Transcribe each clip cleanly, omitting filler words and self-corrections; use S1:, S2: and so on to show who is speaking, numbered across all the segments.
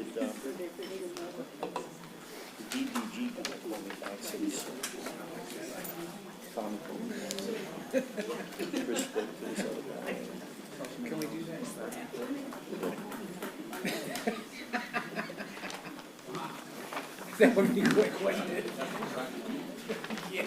S1: Can we do that? That would be quick, wouldn't it? Yeah.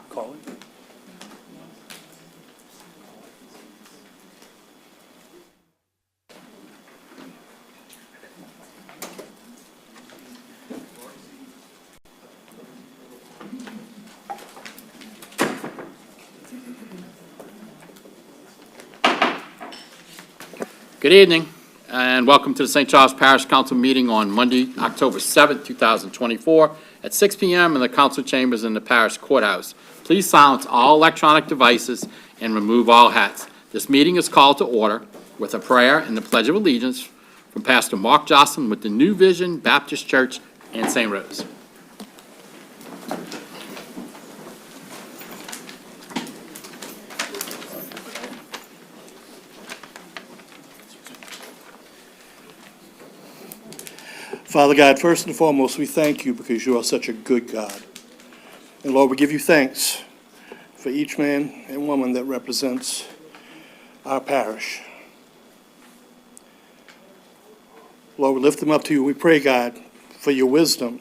S2: Call it.
S3: Good evening, and welcome to the St. Charles Parish Council meeting on Monday, October 7th, 2024, at 6 p.m. in the council chambers in the parish courthouse. Please silence all electronic devices and remove all hats. This meeting is called to order with a prayer and the Pledge of Allegiance from Pastor Mark Jocelyn with the New Vision Baptist Church in St. Rose.
S2: Father God, first and foremost, we thank you because you are such a good God. And Lord, we give you thanks for each man and woman that represents our parish. Lord, we lift them up to you. We pray, God, for your wisdom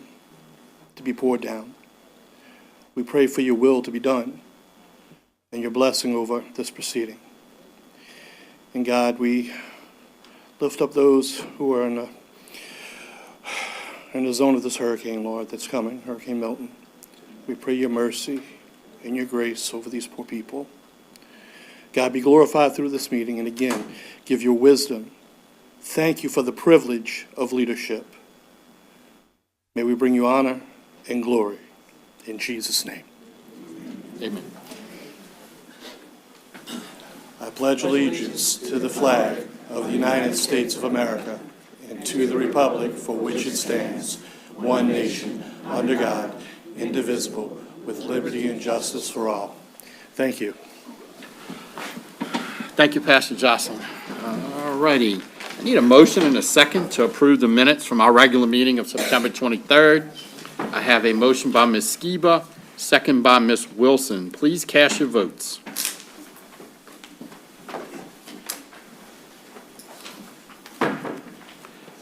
S2: to be poured down. We pray for your will to be done and your blessing over this proceeding. And God, we lift up those who are in the zone of this hurricane, Lord, that's coming, Hurricane Milton. We pray your mercy and your grace over these poor people. God, be glorified through this meeting, and again, give your wisdom. Thank you for the privilege of leadership. May we bring you honor and glory. In Jesus' name.
S3: Amen.
S2: I pledge allegiance to the flag of the United States of America and to the republic for which it stands, one nation, under God, indivisible, with liberty and justice for all. Thank you.
S3: Thank you, Pastor Jocelyn. All righty. I need a motion and a second to approve the minutes from our regular meeting of September 23rd. I have a motion by Ms. Skiba, second by Ms. Wilson. Please cast your votes.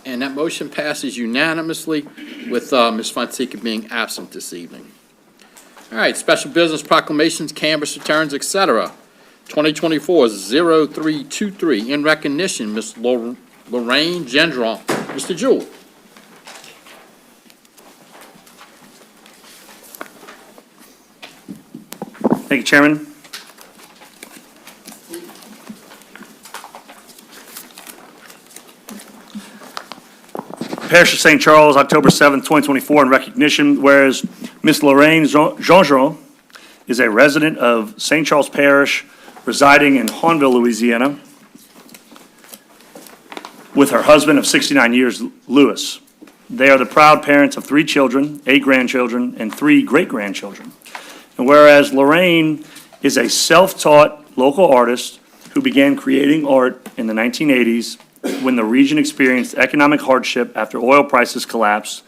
S3: And that motion passes unanimously with Ms. Fonseca being absent this evening. All right, special business proclamations, canvass returns, etc. 2024-0323. In recognition, Ms. Lorraine Gendron. Mr. Jewell.
S4: Thank you, Chairman. Parish of St. Charles, October 7th, 2024, in recognition, whereas Ms. Lorraine Gendron is a resident of St. Charles Parish, residing in Hahnville, Louisiana, with her husband of 69 years, Louis. They are the proud parents of 3 children, 8 grandchildren, and 3 great-grandchildren. And whereas Lorraine is a self-taught local artist who began creating art in the 1980s when the region experienced economic hardship after oil prices collapsed,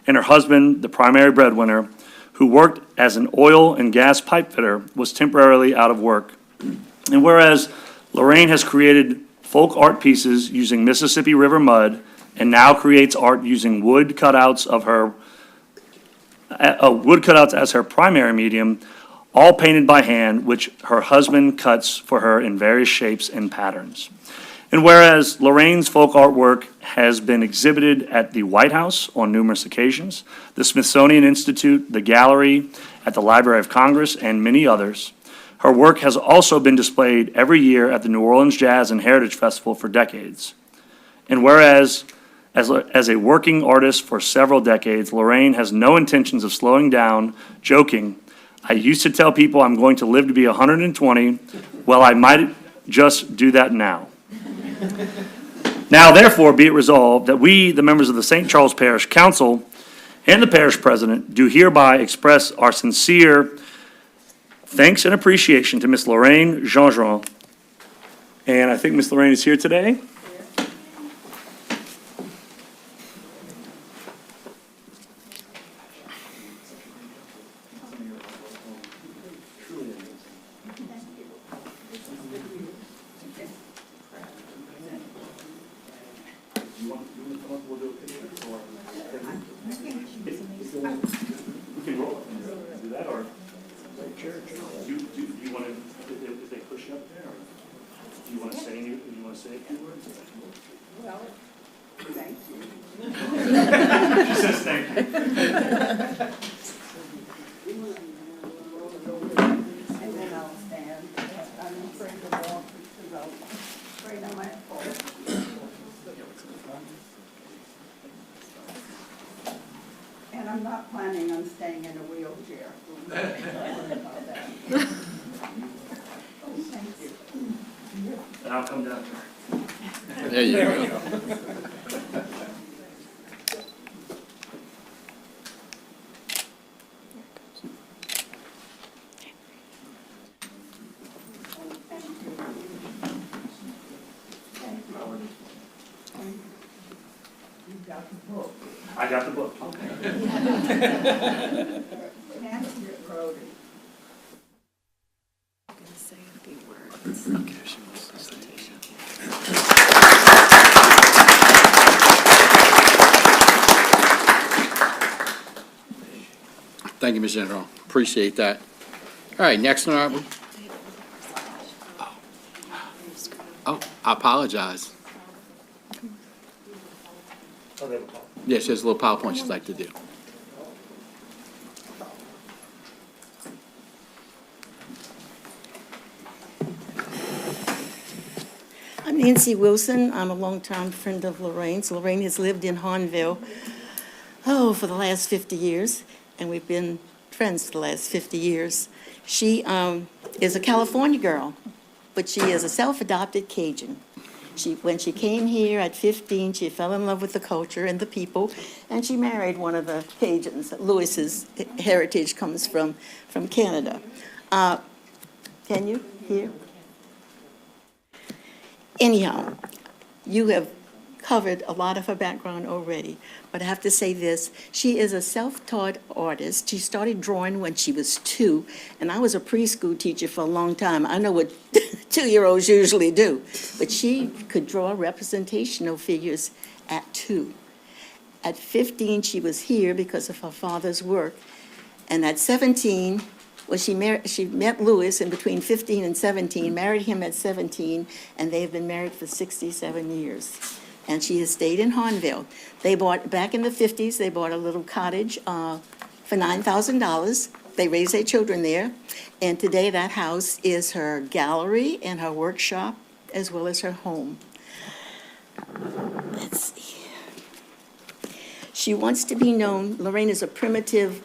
S4: and her husband, the primary breadwinner, who worked as an oil and gas pipe fitter, was temporarily out of work. And whereas Lorraine has created folk art pieces using Mississippi River mud and now creates art using wood cutouts as her primary medium, all painted by hand, which her husband cuts for her in various shapes and patterns. And whereas Lorraine's folk artwork has been exhibited at the White House on numerous occasions, the Smithsonian Institute, the Gallery, at the Library of Congress, and many others, Her work has also been displayed every year at the New Orleans Jazz and Heritage Festival for decades. And whereas, as a working artist for several decades, Lorraine has no intentions of slowing down, joking, "I used to tell people I'm going to live to be 120. Well, I might just do that now." Now, therefore, be it resolved that we, the members of the St. Charles Parish Council and the parish president, do hereby express our sincere thanks and appreciation to Miss Lorraine Jean-Jean. And I think Miss Lorraine is here today. We can roll it. Do that, or do you want to, if they push you up there, or do you want to say a few words?
S5: Well, thank you.
S4: She says thank you.
S5: And then I'll stand. I'm afraid to walk because I'll sprain on my foot. And I'm not planning on staying in a wheelchair. Sorry about that. Oh, thank you.
S4: And I'll come down.
S3: There you
S1: There we
S3: go.
S1: go.
S5: You got the book.
S4: I got the book.
S5: Nancy wrote it.
S3: Thank you, Ms. General. Appreciate that. All right, next one. Oh, I apologize. Yeah, she has a little PowerPoint she'd like to do.
S6: I'm Nancy Wilson. I'm a longtime friend of Lorraine's. Lorraine has lived in Hahnville, for the last 50 years, and we've been friends for the last 50 years. She is a California girl, but she is a self-adopted Cajun. When she came here at 15, she fell in love with the culture and the people, and she married one of the Cajuns. Lewis's heritage comes from Canada. Can you hear? Anyhow, you have covered a lot of her background already, but I have to say this. She is a self-taught artist. She started drawing when she was 2, and I was a preschool teacher for a long time. I know what 2-year-olds usually do, but she could draw representational figures at 2. At 15, she was here because of her father's work, and at 17, well, she met Lewis in between 15 and 17, married him at 17, and they have been married for 67 years. And she has stayed in Hahnville. Back in the 50s, they bought a little cottage for $9,000. They raised their children there. And today that house is her gallery and her workshop, as well as her home. Let's see. She wants to be known, Lorraine is a primitive,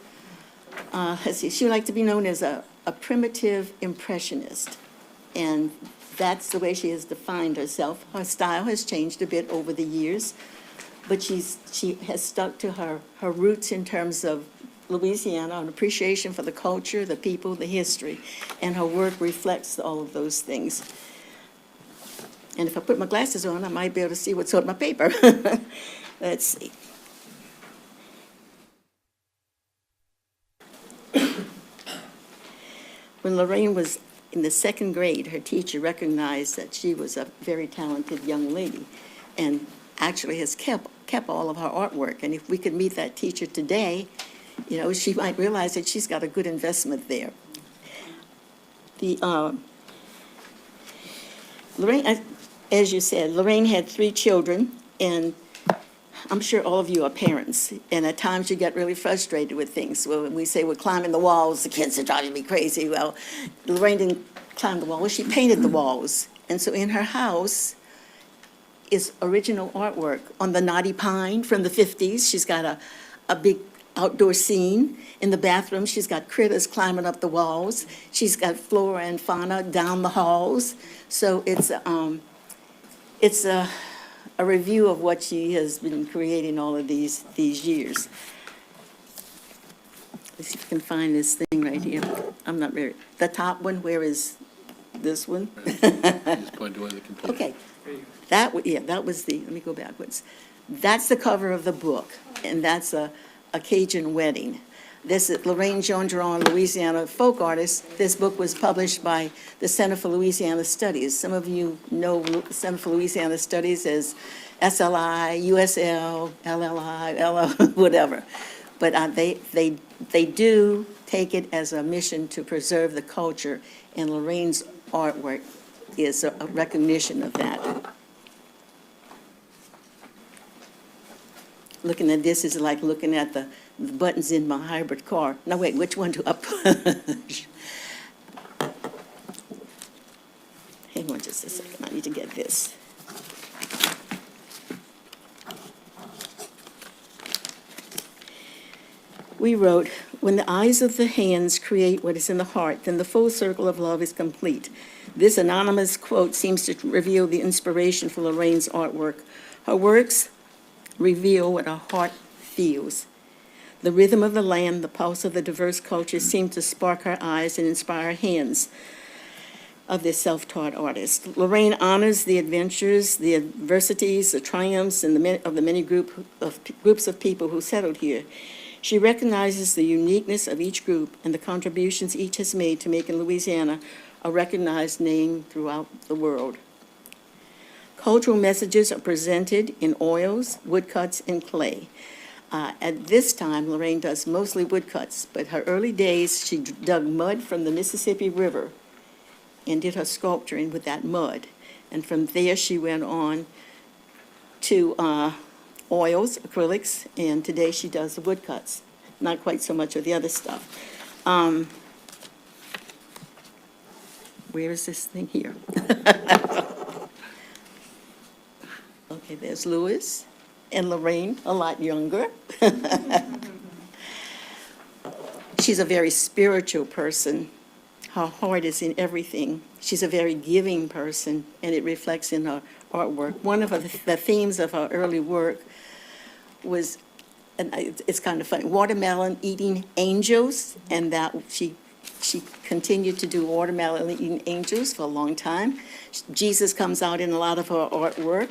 S6: she would like to be known as a primitive impressionist. And that's the way she has defined herself. Her style has changed a bit over the years, but she has stuck to her roots in terms of Louisiana, an appreciation for the culture, the people, the history, and her work reflects all of those things. And if I put my glasses on, I might be able to see what's on my paper. Let's see. When Lorraine was in the 2nd grade, her teacher recognized that she was a very talented young lady and actually has kept all of her artwork. And if we could meet that teacher today, she might realize that she's got a good investment there. Lorraine, as you said, Lorraine had 3 children, and I'm sure all of you are parents, and at times you get really frustrated with things. Well, when we say we're climbing the walls, the kids are driving me crazy. Well, Lorraine didn't climb the walls, she painted the walls. And so in her house is original artwork on the knotty pine from the 50s. She's got a big outdoor scene. In the bathroom, she's got critters climbing up the walls. She's got flora and fauna down the halls. So it's a review of what she has been creating all of these years. Let's see if I can find this thing right here. I'm not very, the top one, where is this one?
S3: Just point to where the computer.
S6: Okay, that was the, let me go backwards. That's the cover of the book, and that's a Cajun wedding. This is Lorraine Gendron, Louisiana folk artist. This book was published by the Center for Louisiana Studies. Some of you know Center for Louisiana Studies as SLI, USL, LLI, LL, whatever. But they do take it as a mission to preserve the culture, and Lorraine's artwork is a recognition of that. Looking at this is like looking at the buttons in my hybrid car. No, wait, which one do I push? Hang on just a second, I need to get this. We wrote, when the eyes of the hands create what is in the heart, then the full circle of love is complete. This anonymous quote seems to reveal the inspiration for Lorraine's artwork. Her works reveal what her heart feels. The rhythm of the land, the pulse of the diverse cultures seem to spark her eyes and inspire her hands of this self-taught artist. Lorraine honors the adventures, the adversities, the triumphs, and the many groups of people who settled here. She recognizes the uniqueness of each group and the contributions each has made to making Louisiana a recognized name throughout the world. Cultural messages are presented in oils, woodcuts, and clay. At this time, Lorraine does mostly woodcuts, but her early days, she dug mud from the Mississippi River and did her sculpturing with that mud. And from there, she went on to oils, acrylics, and today she does the woodcuts. Not quite so much of the other stuff. Where is this thing here? Okay, there's Louis and Lorraine, a lot younger. She's a very spiritual person. Her heart is in everything. She's a very giving person, and it reflects in her artwork. One of the themes of her early work was, and it's kind of funny, watermelon eating angels, and that she continued to do watermelon eating angels for a long time. Jesus comes out in a lot of her artwork.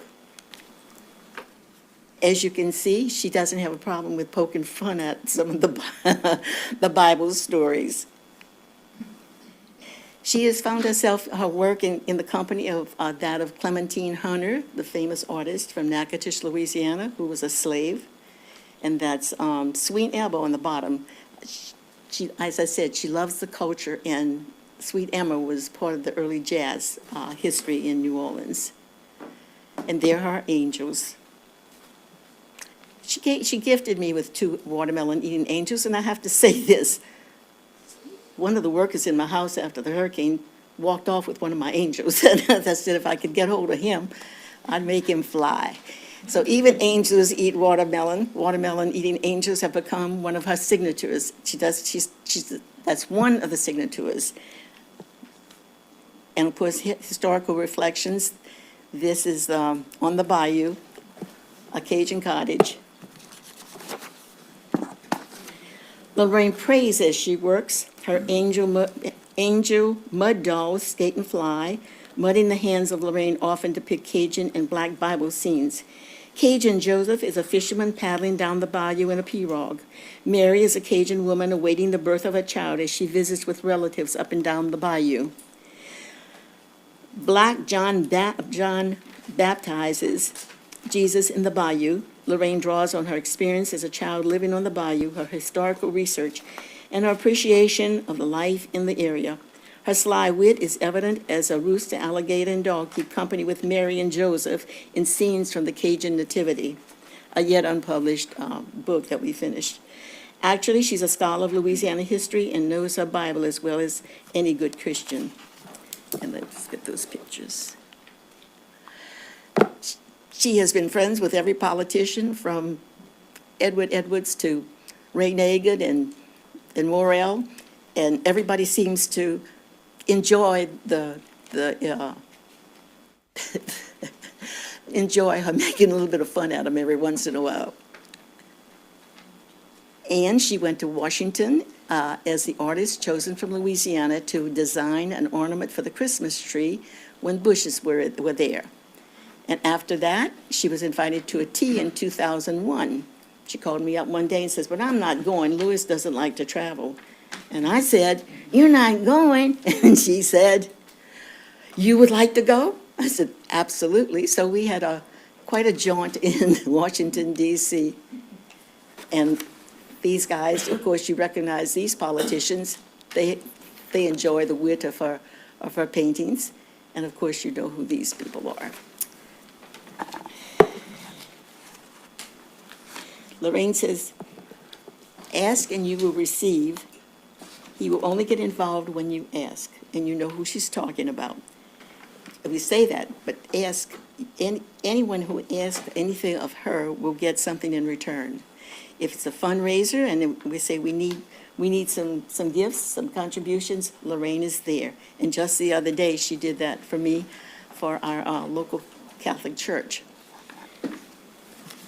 S6: As you can see, she doesn't have a problem with poking fun at some of the Bible stories. She has found herself, her work in the company of that of Clementine Hunter, the famous artist from Natchitoches, Louisiana, who was a slave. And that's Sweet Emma on the bottom. She, as I said, she loves the culture, and Sweet Emma was part of the early jazz history in New Orleans. And there are angels. She gifted me with 2 watermelon-eating angels, and I have to say this. One of the workers in my house after the hurricane walked off with one of my angels. And I said if I could get hold of him, I'd make him fly. So even angels eat watermelon. Watermelon-eating angels have become one of her signatures. That's one of the signatures. And of course, historical reflections. This is on the bayou, a Cajun cottage. Lorraine prays as she works. Her angel mud dolls skate and fly. Mud in the hands of Lorraine often depict Cajun and Black Bible scenes. Cajun Joseph is a fisherman paddling down the bayou in a pirogue. Mary is a Cajun woman awaiting the birth of a child as she visits with relatives up and down the bayou. Black John baptizes Jesus in the bayou. Lorraine draws on her experience as a child living on the bayou, her historical research, and her appreciation of the life in the area. Her sly wit is evident as a rooster, alligator, and dog keep company with Mary and Joseph in scenes from the Cajun Nativity. a yet unpublished book that we finished. Actually, she's a scholar of Louisiana history and knows her Bible as well as any good Christian. And let's get those pictures. She has been friends with every politician from Edward Edwards to Ray Nagin and Morrell, and everybody seems to enjoy enjoy her making a little bit of fun out of them every once in a while. And she went to Washington as the artist chosen from Louisiana to design an ornament for the Christmas tree when Bushes were there. And after that, she was invited to a tea in 2001. She called me up one day and says, "But I'm not going. Louis doesn't like to travel." And I said, "You're not going?" And she said, "You would like to go?" I said, "Absolutely." So we had quite a jaunt in Washington, D.C. And these guys, of course, you recognize these politicians. They enjoy the wit of her paintings. And of course, you know who these people are. Lorraine says, "Ask and you will receive. He will only get involved when you ask." And you know who she's talking about. We say that, but ask, anyone who asks anything of her will get something in return. If it's a fundraiser and we say we need some gifts, some contributions, Lorraine is there. And just the other day, she did that for me, for our local Catholic church.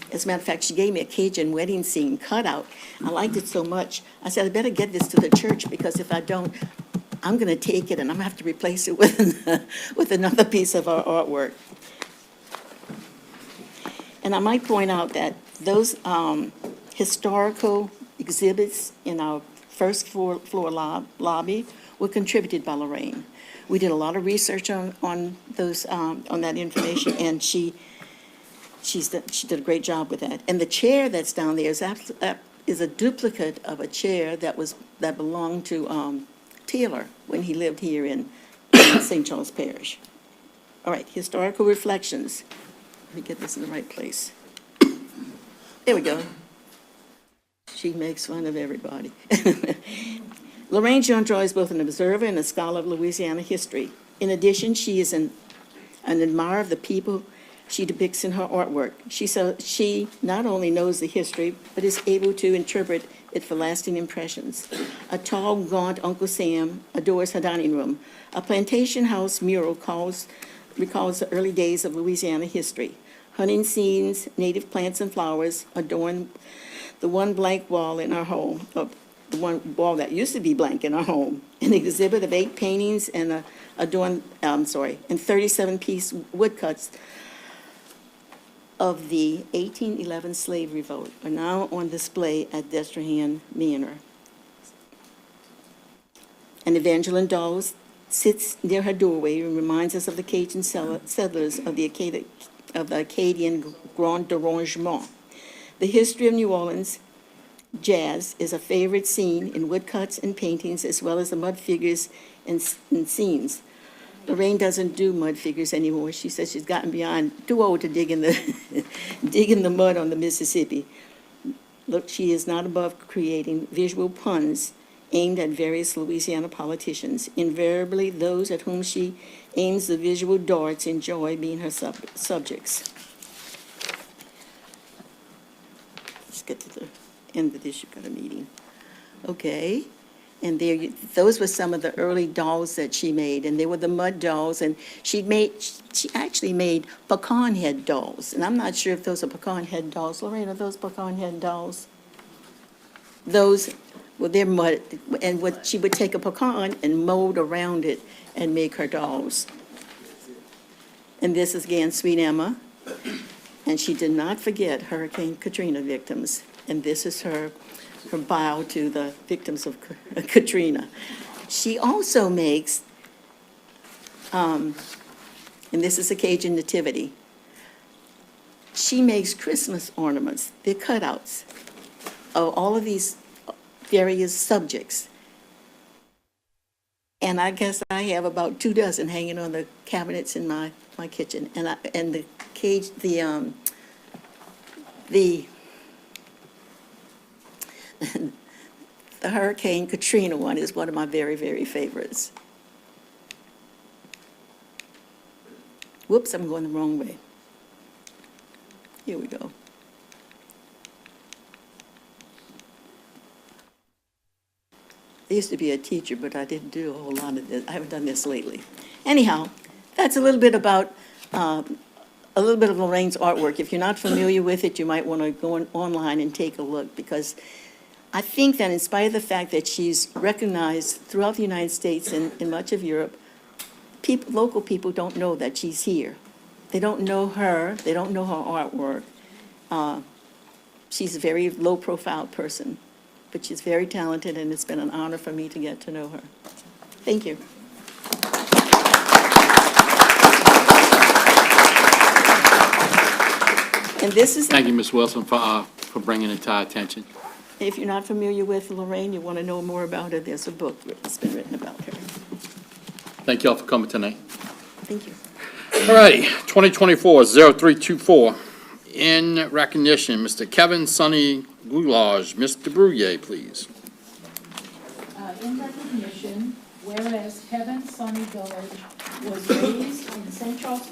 S6: As a matter of fact, she gave me a Cajun wedding scene cutout. I liked it so much. I said, "I better get this to the church, because if I don't, I'm going to take it and I'm going to have to replace it with another piece of our artwork." And I might point out that those historical exhibits in our first floor lobby were contributed by Lorraine. We did a lot of research on that information, and she did a great job with that. And the chair that's down there is a duplicate of a chair that belonged to Taylor when he lived here in St. Charles Parish. All right, historical reflections. Let me get this in the right place. There we go. She makes fun of everybody. Lorraine Jean-Droit is both an observer and a scholar of Louisiana history. In addition, she is an admirer of the people she depicts in her artwork. She not only knows the history, but is able to interpret it for lasting impressions. A tall, gaunt Uncle Sam adores her dining room. A plantation house mural recalls the early days of Louisiana history. Hunting scenes, native plants and flowers adorn the one blank wall in our home, the one wall that used to be blank in our home. An exhibit of 8 paintings and 37-piece woodcuts of the 1811 slave revolt are now on display at Destrehan Manor. And Evangeline Dawes sits near her doorway and reminds us of the Cajun settlers of the Acadian Grand Arrangement. The history of New Orleans jazz is a favorite scene in woodcuts and paintings, as well as the mud figures and scenes. Lorraine doesn't do mud figures anymore. She says she's gotten too old to dig in the mud on the Mississippi. Look, she is not above creating visual puns aimed at various Louisiana politicians. Invariably, those at whom she aims the visual darts enjoy being her subjects. Let's get to the end of this. You've got a meeting. Okay. And those were some of the early dolls that she made, and they were the mud dolls, and she actually made pecan head dolls, and I'm not sure if those are pecan head dolls. Lorraine, are those pecan head dolls? Those, well, they're mud, and she would take a pecan and mold around it and make her dolls. And this is again Sweet Emma, and she did not forget Hurricane Katrina victims, and this is her bow to the victims of Katrina. She also makes, and this is a Cajun nativity, she makes Christmas ornaments. They're cutouts of all of these various subjects. And I guess I have about 2 dozen hanging on the cabinets in my kitchen. And the The the Hurricane Katrina one is one of my very, very favorites. Whoops, I'm going the wrong way. Here we go. I used to be a teacher, but I didn't do a whole lot of this. I haven't done this lately. Anyhow, that's a little bit about, a little bit of Lorraine's artwork. If you're not familiar with it, you might want to go online and take a look, because I think that in spite of the fact that she's recognized throughout the United States and in much of Europe, local people don't know that she's here. They don't know her, they don't know her artwork. She's a very low-profile person, but she's very talented, and it's been an honor for me to get to know her. Thank you. And this is,
S3: Thank you, Ms. Wilson, for bringing it to our attention.
S6: if you're not familiar with Lorraine, you want to know more about her, there's a book that's been written about her.
S3: Thank you all for coming tonight.
S6: Thank you.
S3: All righty, 2024-0324. In recognition, Mr. Kevin Sonny Goulage. Mr. Brouillet, please.
S7: In recognition, whereas Kevin Sonny Gullidge was raised in St. Charles,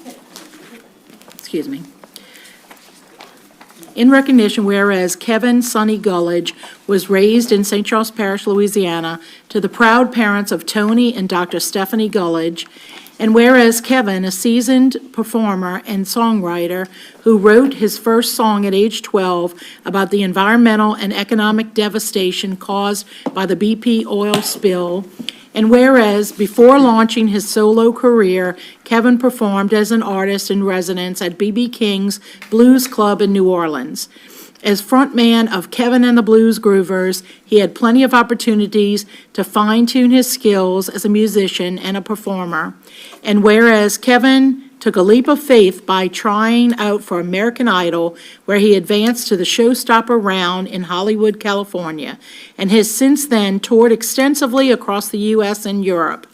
S7: excuse me. In recognition, whereas Kevin Sonny Gullidge was raised in St. Charles Parish, Louisiana, to the proud parents of Tony and Dr. Stephanie Gullidge, and whereas Kevin, a seasoned performer and songwriter who wrote his first song at age 12 about the environmental and economic devastation caused by the BP oil spill, and whereas before launching his solo career, Kevin performed as an artist in residence at B.B. King's Blues Club in New Orleans. As frontman of Kevin and the Blues Groovers, he had plenty of opportunities to fine-tune his skills as a musician and a performer. And whereas Kevin took a leap of faith by trying out for American Idol, where he advanced to the showstopper round in Hollywood, California, and has since then toured extensively across the U.S. and Europe.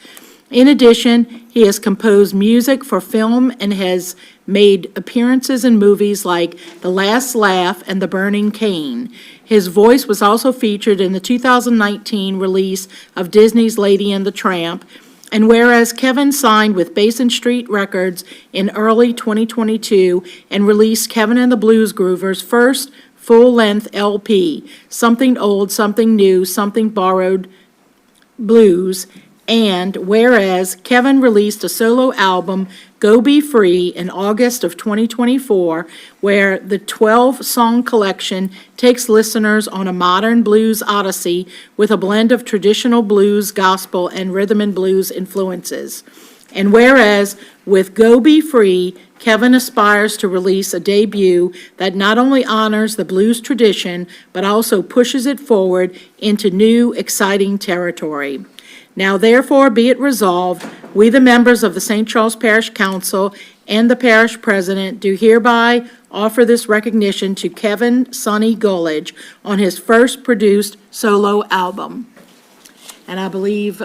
S7: In addition, he has composed music for film and has made appearances in movies like The Last Laugh and The Burning Cane. His voice was also featured in the 2019 release of Disney's Lady and the Tramp. And whereas Kevin signed with Basin Street Records in early 2022 and released Kevin and the Blues Groovers' first full-length LP, Something Old, Something New, Something Borrowed Blues, and whereas Kevin released a solo album, Go Be Free, in August of 2024, where the 12-song collection takes listeners on a modern blues odyssey with a blend of traditional blues, gospel, and rhythm and blues influences. And whereas with Go Be Free, Kevin aspires to release a debut that not only honors the blues tradition, but also pushes it forward into new, exciting territory. Now therefore be it resolved, we the members of the St. Charles Parish Council and the parish president do hereby offer this recognition to Kevin Sonny Gullidge on his first produced solo album. And I believe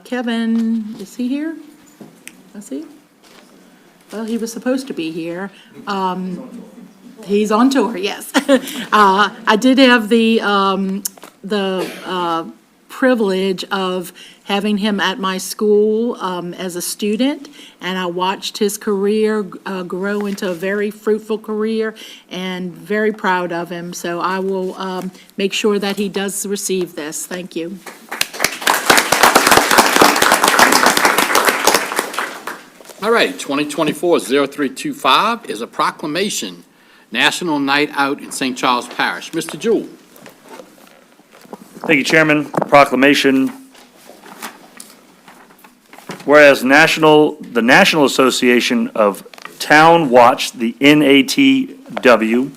S7: Kevin, is he here? Is he? Well, he was supposed to be here. He's on tour, yes. I did have the privilege of having him at my school as a student, and I watched his career grow into a very fruitful career, and very proud of him. So I will make sure that he does receive this. Thank you.
S3: All right, 2024-0325 is a proclamation, National Night Out in St. Charles Parish. Mr. Jewell.
S4: Thank you, Chairman. Proclamation. Whereas the National Association of Town Watch, the NATW,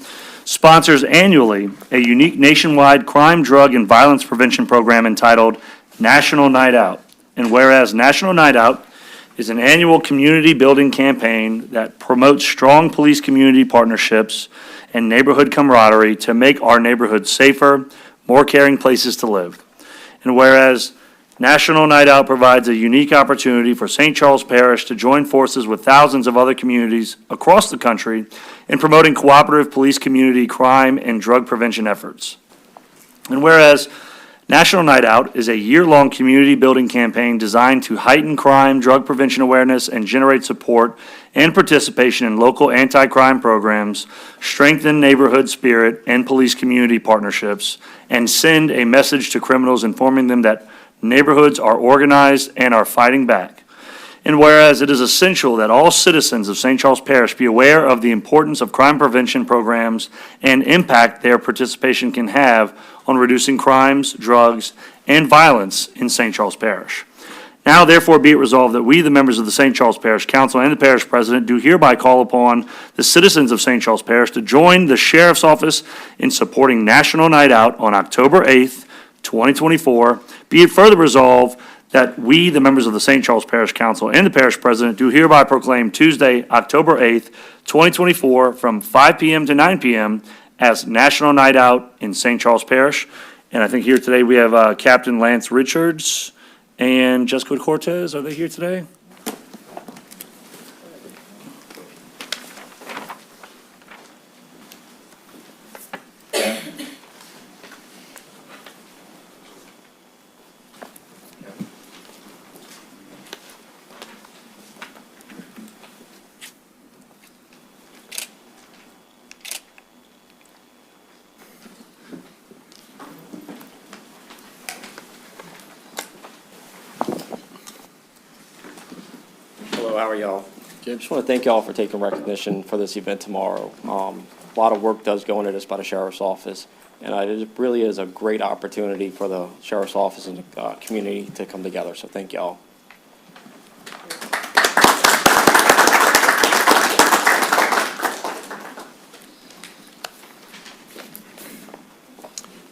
S4: sponsors annually a unique nationwide crime, drug, and violence prevention program entitled National Night Out. And whereas National Night Out is an annual community building campaign that promotes strong police-community partnerships and neighborhood camaraderie to make our neighborhoods safer, more caring places to live. And whereas National Night Out provides a unique opportunity for St. Charles Parish to join forces with thousands of other communities across the country in promoting cooperative police community crime and drug prevention efforts. And whereas National Night Out is a year-long community-building campaign designed to heighten crime, drug prevention awareness, and generate support and participation in local anti-crime programs, strengthen neighborhood spirit and police community partnerships, and send a message to criminals informing them that neighborhoods are organized and are fighting back. And whereas it is essential that all citizens of St. Charles Parish be aware of the importance of crime prevention programs and impact their participation can have on reducing crimes, drugs, and violence in St. Charles Parish. Now, therefore, be it resolved that we, the members of the St. Charles Parish Council and the Parish President, do hereby call upon the citizens of St. Charles Parish to join the Sheriff's Office in supporting National Night Out on October 8th, 2024. Be it further resolved that we, the members of the St. Charles Parish Council and the Parish President, do hereby proclaim Tuesday, October 8th, 2024, from 5 p.m. to 9 p.m. as National Night Out in St. Charles Parish. And I think here today we have Captain Lance Richards and Jessica Cortez. Are they here today?
S8: Hello, how are y'all?
S3: Good.
S8: Just want to thank y'all for taking recognition for this event tomorrow. A lot of work does go into this by the Sheriff's Office, and it really is a great opportunity for the Sheriff's Office and the community to come together, so thank y'all.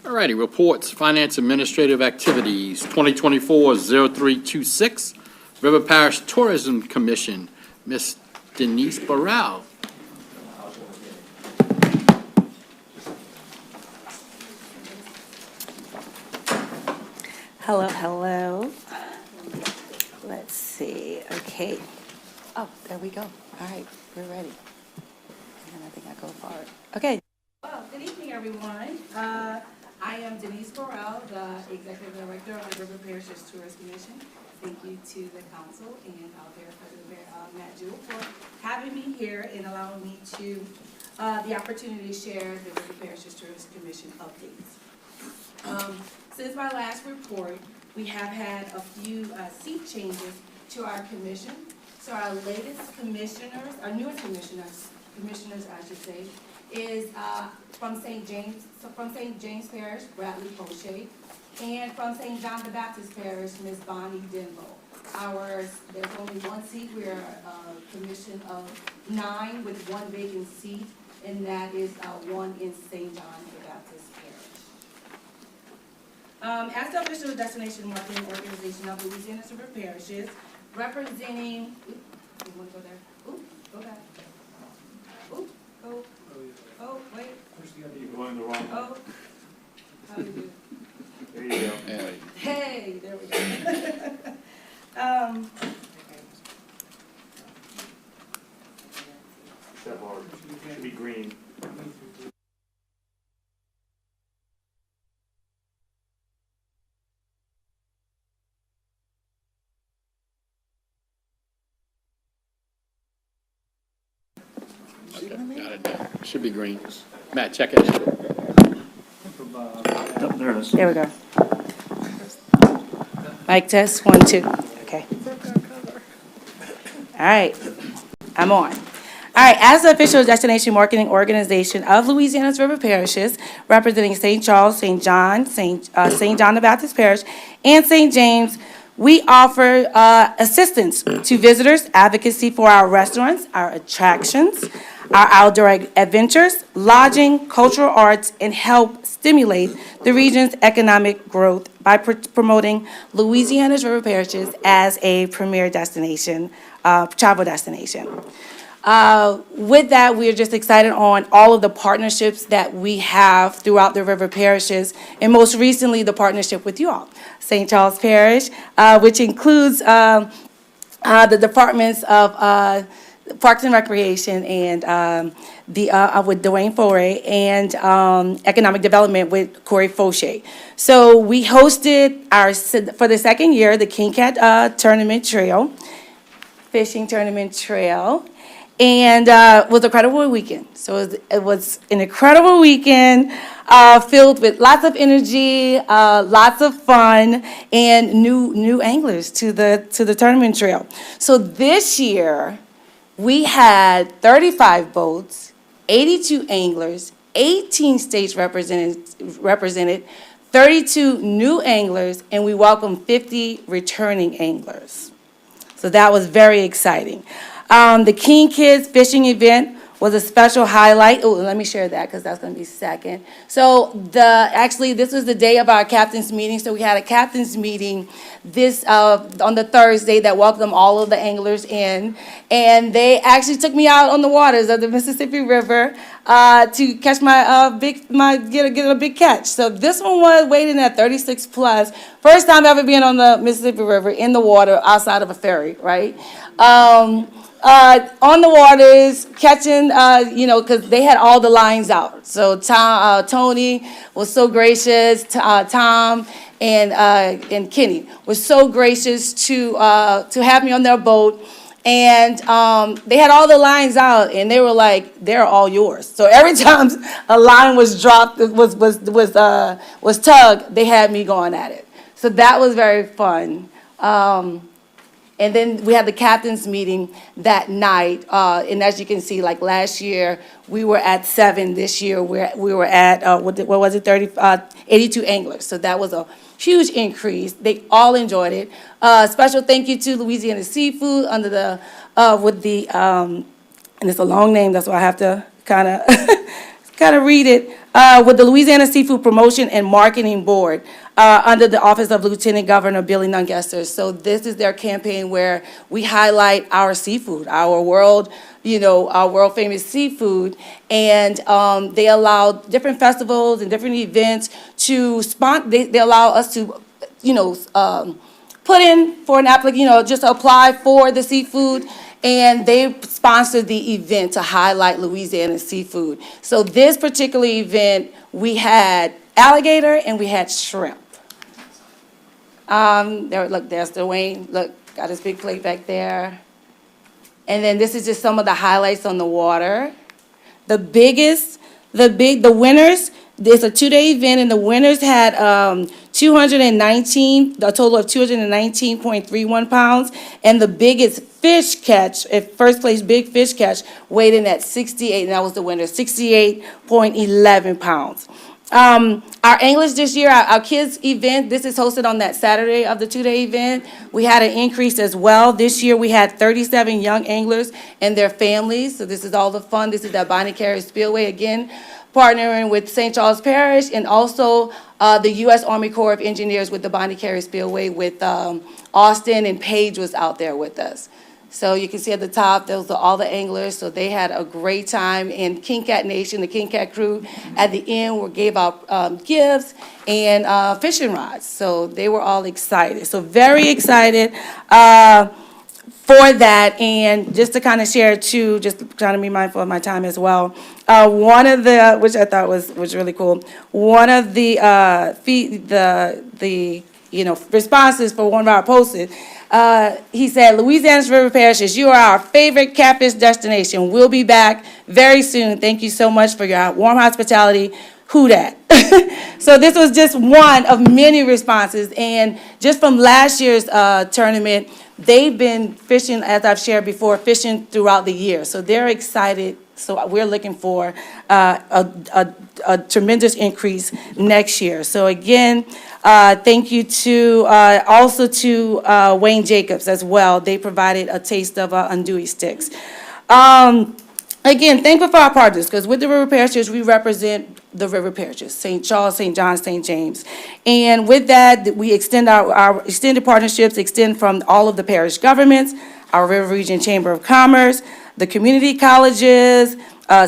S3: All righty, reports, finance administrative activities, 2024-0326, River Parish Tourism Commission, Miss Denise Burrell.
S5: Hello, hello. Let's see, okay. Oh, there we go. All right, we're ready. And then I think I go forward. Okay.
S9: Well, good evening, everyone. I am Denise Burrell, the Executive Director of the River Parish's Tourist Commission. Thank you to the council and our Parish President, Matt Jewell, for having me here and allowing me to, the opportunity to share the River Parish's Tourist Commission updates. Since my last report, we have had a few seat changes to our commission. So our latest commissioners, our newest commissioners I should say, is from St. James Parish, Bradley Poche, and from St. John the Baptist Parish, Ms. Bonnie Denbo. There's only one seat. We're a commission of 9 with 1 vacant seat, and that is one in St. John the Baptist Parish. As the official destination marketing organization of Louisiana's River Parishes, representing, you want to go there? Ooh, go back. Ooh, go. Oh, wait.
S4: You're going the wrong way.
S9: Oh, how do you do?
S4: There you go.
S9: Hey, there we go.
S4: Step hard. Should be green.
S3: Okay, got it now. Should be green. Matt, check it out.
S4: Yep, there it is.
S9: There we go. Mic test, 1, 2. Okay. All right, I'm on. All right, as the official destination marketing organization of Louisiana's River Parishes, representing St. Charles, St. John, St. John the Baptist Parish, and St. James, we offer assistance to visitors, advocacy for our restaurants, our attractions, our outdoor adventures, lodging, cultural arts, and help stimulate the region's economic growth by promoting Louisiana's River Parishes as a premier destination, travel destination. With that, we are just excited on all of the partnerships that we have throughout the river parishes, and most recently, the partnership with you all, St. Charles Parish, which includes the departments of Parks and Recreation and with Dwayne Foray and Economic Development with Corey Fauché. So we hosted for the second year, the King Cat Tournament Trail, Fishing Tournament Trail, and it was an incredible weekend. So it was an incredible weekend filled with lots of energy, lots of fun, and new anglers to the tournament trail. So this year, we had 35 boats, 82 anglers, 18 states represented, 32 new anglers, and we welcomed 50 returning anglers. So that was very exciting. The King Kids Fishing event was a special highlight. Oh, let me share that because that's going to be second. So actually, this was the day of our captain's meeting. So we had a captain's meeting on the Thursday that welcomed all of the anglers in, and they actually took me out on the waters of the Mississippi River to catch get a big catch. So this one was weighted at 36 plus. First time ever being on the Mississippi River in the water outside of a ferry, right? On the waters, catching, because they had all the lines out. So Tony was so gracious, Tom and Kenny was so gracious to have me on their boat. And they had all the lines out, and they were like, "They're all yours." So every time a line was dropped, was tugged, they had me going at it. So that was very fun. And then we had the captain's meeting that night. And as you can see, like last year, we were at 7. This year, we were at, 82 anglers. So that was a huge increase. They all enjoyed it. Special thank you to Louisiana Seafood and it's a long name, that's why I have to kind of read it. With the Louisiana Seafood Promotion and Marketing Board, under the Office of Lieutenant Governor Billy Nungester. So this is their campaign where we highlight our seafood, our world famous seafood, and they allow different festivals and different events to they allow us to, put in for an application, just apply for the seafood. And they sponsored the event to highlight Louisiana seafood. So this particular event, we had alligator and we had shrimp. There's Dwayne. Look, got his big plate back there. And then this is just some of the highlights on the water. The winners, it's a 2-day event, and the winners had a total of 219.31 pounds, and the biggest fish catch, first place big fish catch, weighed in at 68, and that was the winner, 68.11 pounds. Our English this year, our kids event, this is hosted on that Saturday of the 2-day event. We had an increase as well. This year we had 37 young anglers and their families. So this is all the fun. This is at Bonnie Carey Spillway again, partnering with St. Charles Parish and also the U.S. Army Corps of Engineers with the Bonnie Carey Spillway with Austin, and Paige was out there with us. So you can see at the top, those are all the anglers. So they had a great time. And King Cat Nation, the King Cat crew, at the end gave out gifts and fishing rods. So they were all excited. So very excited for that. And just to kind of share too, just trying to be mindful of my time as well. One of the, which I thought was really cool, one of the responses for one of our posts, he said, "Louisiana's River Parishes, you are our favorite catfish destination. We'll be back very soon. Thank you so much for your warm hospitality. Who dat?" So this was just one of many responses. And just from last year's tournament, they've been fishing, as I've shared before, fishing throughout the year. So they're excited. So we're looking for a tremendous increase next year. So again, thank you also to Wayne Jacobs as well. They provided a taste of andouille sticks. Again, thankful for our partners, because with the River Parishes, we represent the River Parishes, St. Charles, St. John, St. James. And with that, we extend our extended partnerships, extend from all of the parish governments, our River Region Chamber of Commerce, the community colleges,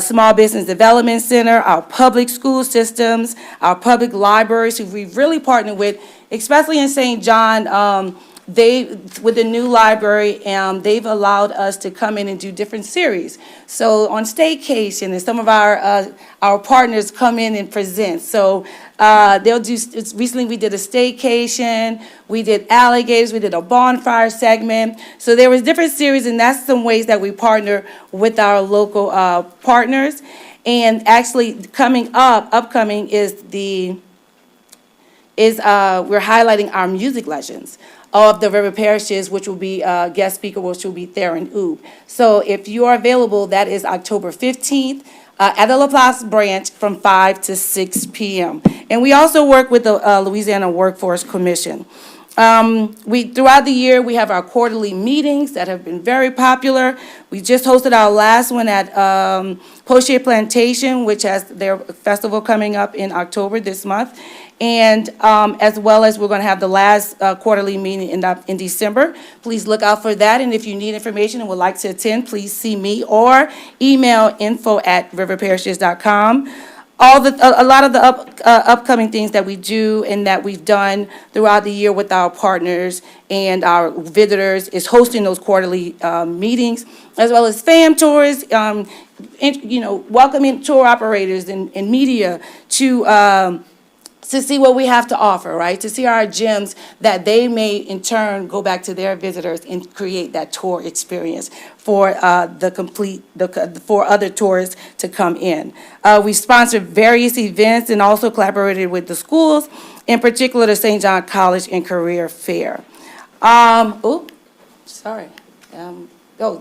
S9: Small Business Development Center, our public school systems, our public libraries, who we really partnered with, especially in St. John. With the new library, they've allowed us to come in and do different series. So on staycation, and some of our partners come in and present. So they'll do, recently we did a staycation, we did alligators, we did a bonfire segment. So there was different series, and that's some ways that we partner with our local partners. And actually upcoming is we're highlighting our music legends of the river parishes, which will be guest speaker, which will be Theron Oob. So if you are available, that is October 15th at the Laplace branch from 5 to 6 p.m. And we also work with the Louisiana Workforce Commission. Throughout the year, we have our quarterly meetings that have been very popular. We just hosted our last one at Potier Plantation, which has their festival coming up in October this month. And as well as we're going to have the last quarterly meeting in December. Please look out for that. And if you need information and would like to attend, please see me or email info@riverparishes.com. A lot of the upcoming things that we do and that we've done throughout the year with our partners and our visitors is hosting those quarterly meetings, as well as fam tours, welcoming tour operators and media to see what we have to offer, right? To see our gyms that they may in turn go back to their visitors and create that tour experience for for other tourists to come in. We sponsored various events and also collaborated with the schools, in particular the St. John College and Career Fair.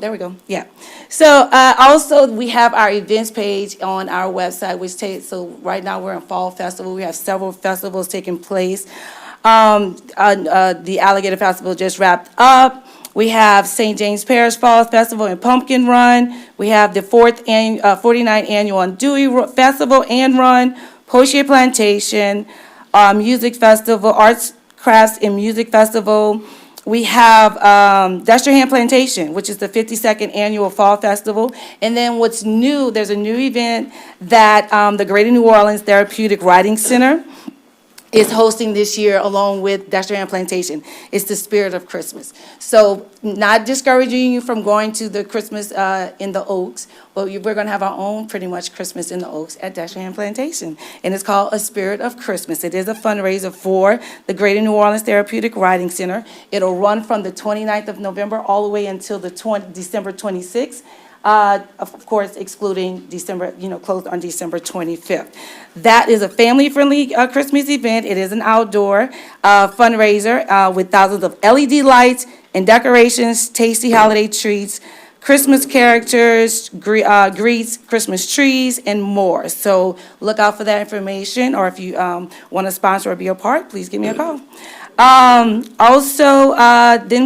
S9: There we go. Yeah. So also we have our events page on our website, so right now we're in Fall Festival. We have several festivals taking place. The Alligator Festival just wrapped up. We have St. James Parish Fall Festival and Pumpkin Run. We have the 49th Annual Dewey Festival and Run, Potier Plantation, Music Festival, Arts, Crafts, and Music Festival. We have Destrehan Plantation, which is the 52nd Annual Fall Festival. And then what's new, there's a new event that the Greater New Orleans Therapeutic Writing Center is hosting this year along with Destrehan Plantation. It's the Spirit of Christmas. So not discouraging you from going to the Christmas in the Oaks, but we're going to have our own pretty much Christmas in the Oaks at Destrehan Plantation. And it's called A Spirit of Christmas. It is a fundraiser for the Greater New Orleans Therapeutic Writing Center. It'll run from the 29th of November all the way until the December 26th. Of course, excluding December, closed on December 25th. That is a family-friendly Christmas event. It is an outdoor fundraiser with thousands of LED lights and decorations, tasty holiday treats, Christmas characters, greets, Christmas trees, and more. So look out for that information, or if you want to sponsor or be a part, please give me a call. Then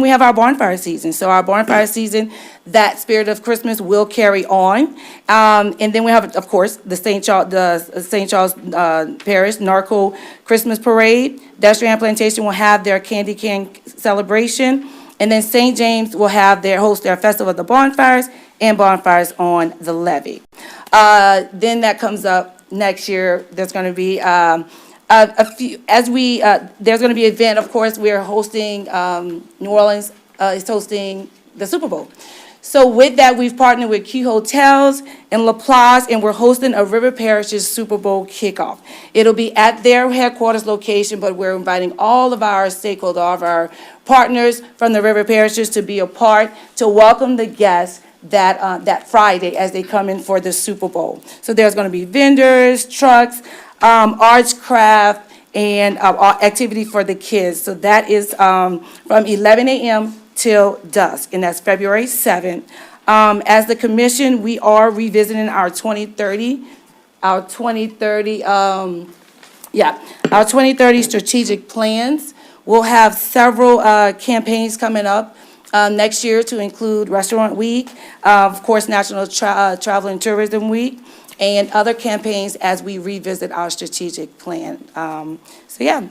S9: we have our bonfire season. So our bonfire season, that Spirit of Christmas will carry on. And then we have, of course, the St. Charles Parish Narco Christmas Parade. Destrehan Plantation will have their candy cane celebration. And then St. James will host their Festival of the Bonfires and bonfires on the levee. Then that comes up next year. There's going to be there's going to be an event. Of course, we're hosting New Orleans is hosting the Super Bowl. So with that, we've partnered with Key Hotels and Laplace, and we're hosting a River Parishes Super Bowl kickoff. It'll be at their headquarters location, but we're inviting all of our stakeholders, all of our partners from the River Parishes to be a part, to welcome the guests that Friday as they come in for the Super Bowl. So there's going to be vendors, trucks, arts, craft, and activity for the kids. So that is from 11 a.m. till dusk, and that's February 7th. As the commission, we are revisiting our 2030 strategic plans. We'll have several campaigns coming up next year to include Restaurant Week, of course, National Travel and Tourism Week, and other campaigns as we revisit our strategic plan.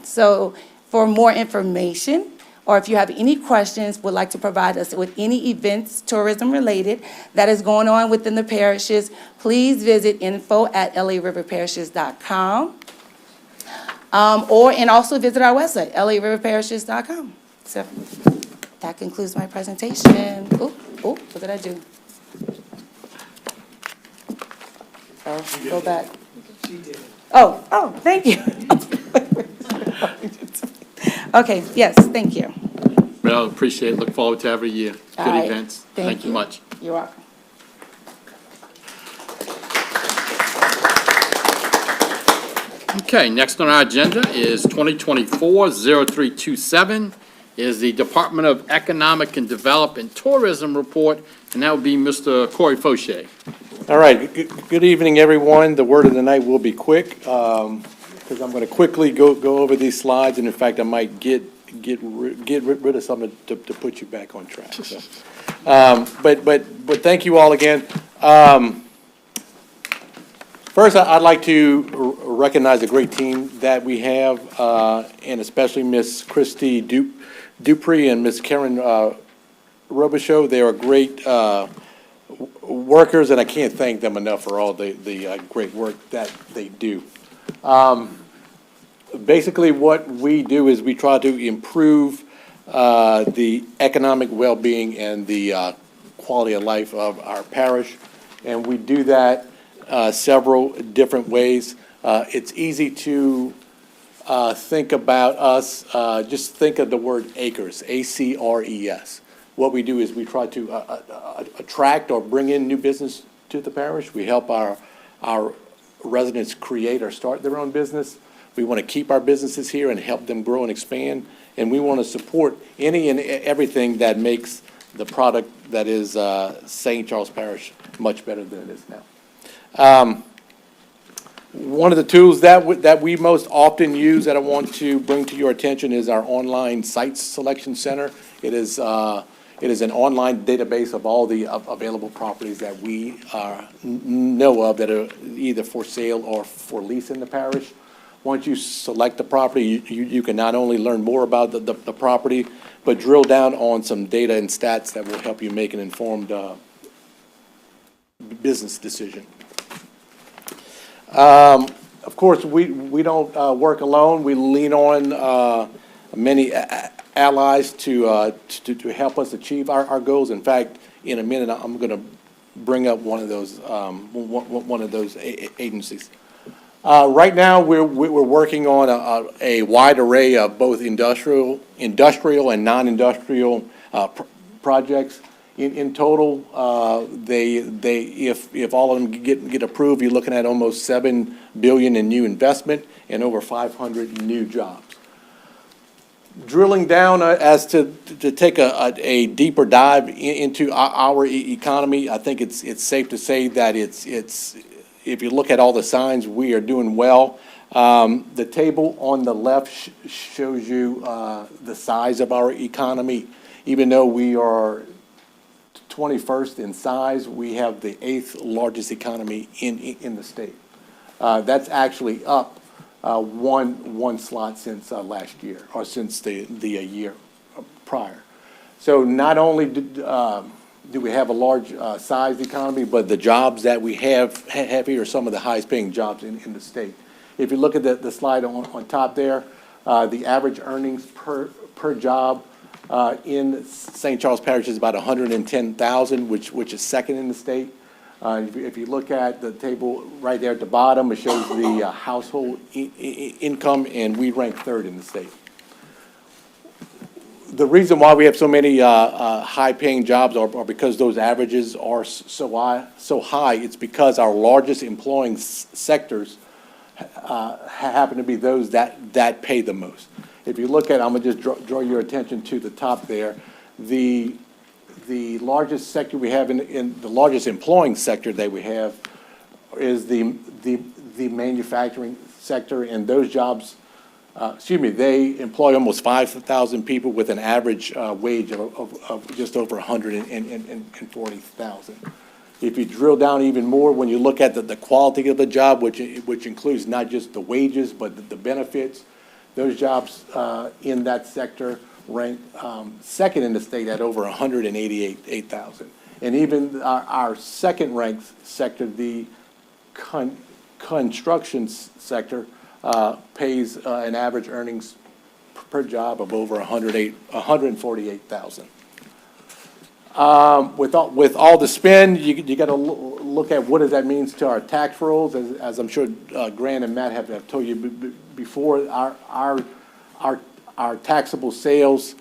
S9: So for more information or if you have any questions, would like to provide us with any events, tourism-related, that is going on within the parishes, please visit info@lariverparishes.com. And also visit our website, lariverparishes.com. So that concludes my presentation. Oh, what did I do? Oh, go back.
S1: She did it.
S9: Oh, thank you. Okay, yes, thank you.
S3: Well, appreciate it. Look forward to every year.
S9: All
S3: Good
S9: right.
S3: events.
S9: Thank
S3: Thank you
S9: you.
S3: much.
S9: You're welcome.
S3: Okay, next on our agenda is 2024-0327, is the Department of Economic and Development Tourism Report, and that would be Mr. Corey Fauché.
S10: All right, good evening, everyone. The word of the night will be quick, because I'm going to quickly go over these slides, and in fact, I might get rid of something to put you back on track. So, but thank you all again. First, I'd like to recognize the great team that we have, and especially Miss Christy Dupree and Miss Karen Robichaux. They are great workers, and I can't thank them enough for all the great work that they do. Basically, what we do is we try to improve the economic well-being and the quality of life of our parish, and we do that several different ways. It's easy to think about us, just think of the word acres, ACRES. What we do is we try to attract or bring in new business to the parish. We help our residents create or start their own business. We want to keep our businesses here and help them grow and expand. And we want to support any and everything that makes the product that is St. Charles Parish much better than it is now. One of the tools that we most often use that I want to bring to your attention is our online site selection center. It is an online database of all the available properties that we know of that are either for sale or for lease in the parish. Once you select the property, you can not only learn more about the property, but drill down on some data and stats that will help you make an informed business decision. Of course, we don't work alone. We lean on many allies to help us achieve our goals. In fact, in a minute, I'm going to bring up one of those agencies. Right now, we're working on a wide array of both industrial and non-industrial projects. In total, if all of them get approved, you're looking at almost $7 billion in new investment and over 500 new jobs. Drilling down as to take a deeper dive into our economy, I think it's safe to say that it's if you look at all the signs, we are doing well. The table on the left shows you the size of our economy. Even though we are 21st in size, we have the 8th largest economy in the state. That's actually up one slot since last year, or since the year prior. So not only do we have a large sized economy, but the jobs that we have here are some of the highest paying jobs in the state. If you look at the slide on top there, the average earnings per job in St. Charles Parish is about $110,000, which is second in the state. If you look at the table right there at the bottom, it shows the household income, and we rank third in the state. The reason why we have so many high-paying jobs are because those averages are so high. It's because our largest employing sectors happen to be those that pay the most. If you look at, I'm going to just draw your attention to the top there. The largest sector we have in the largest employing sector that we have is the manufacturing sector, and those jobs, they employ almost 5,000 people with an average wage of just over $140,000. If you drill down even more, when you look at the quality of the job, which includes not just the wages but the benefits, those jobs in that sector ranked second in the state at over 188,000. And even our second-ranked sector, the construction sector, pays an average earnings per job of over 148,000. With all the spend, you got to look at what does that means to our tax rolls. As I'm sure Grant and Matt have told you before, our taxable sales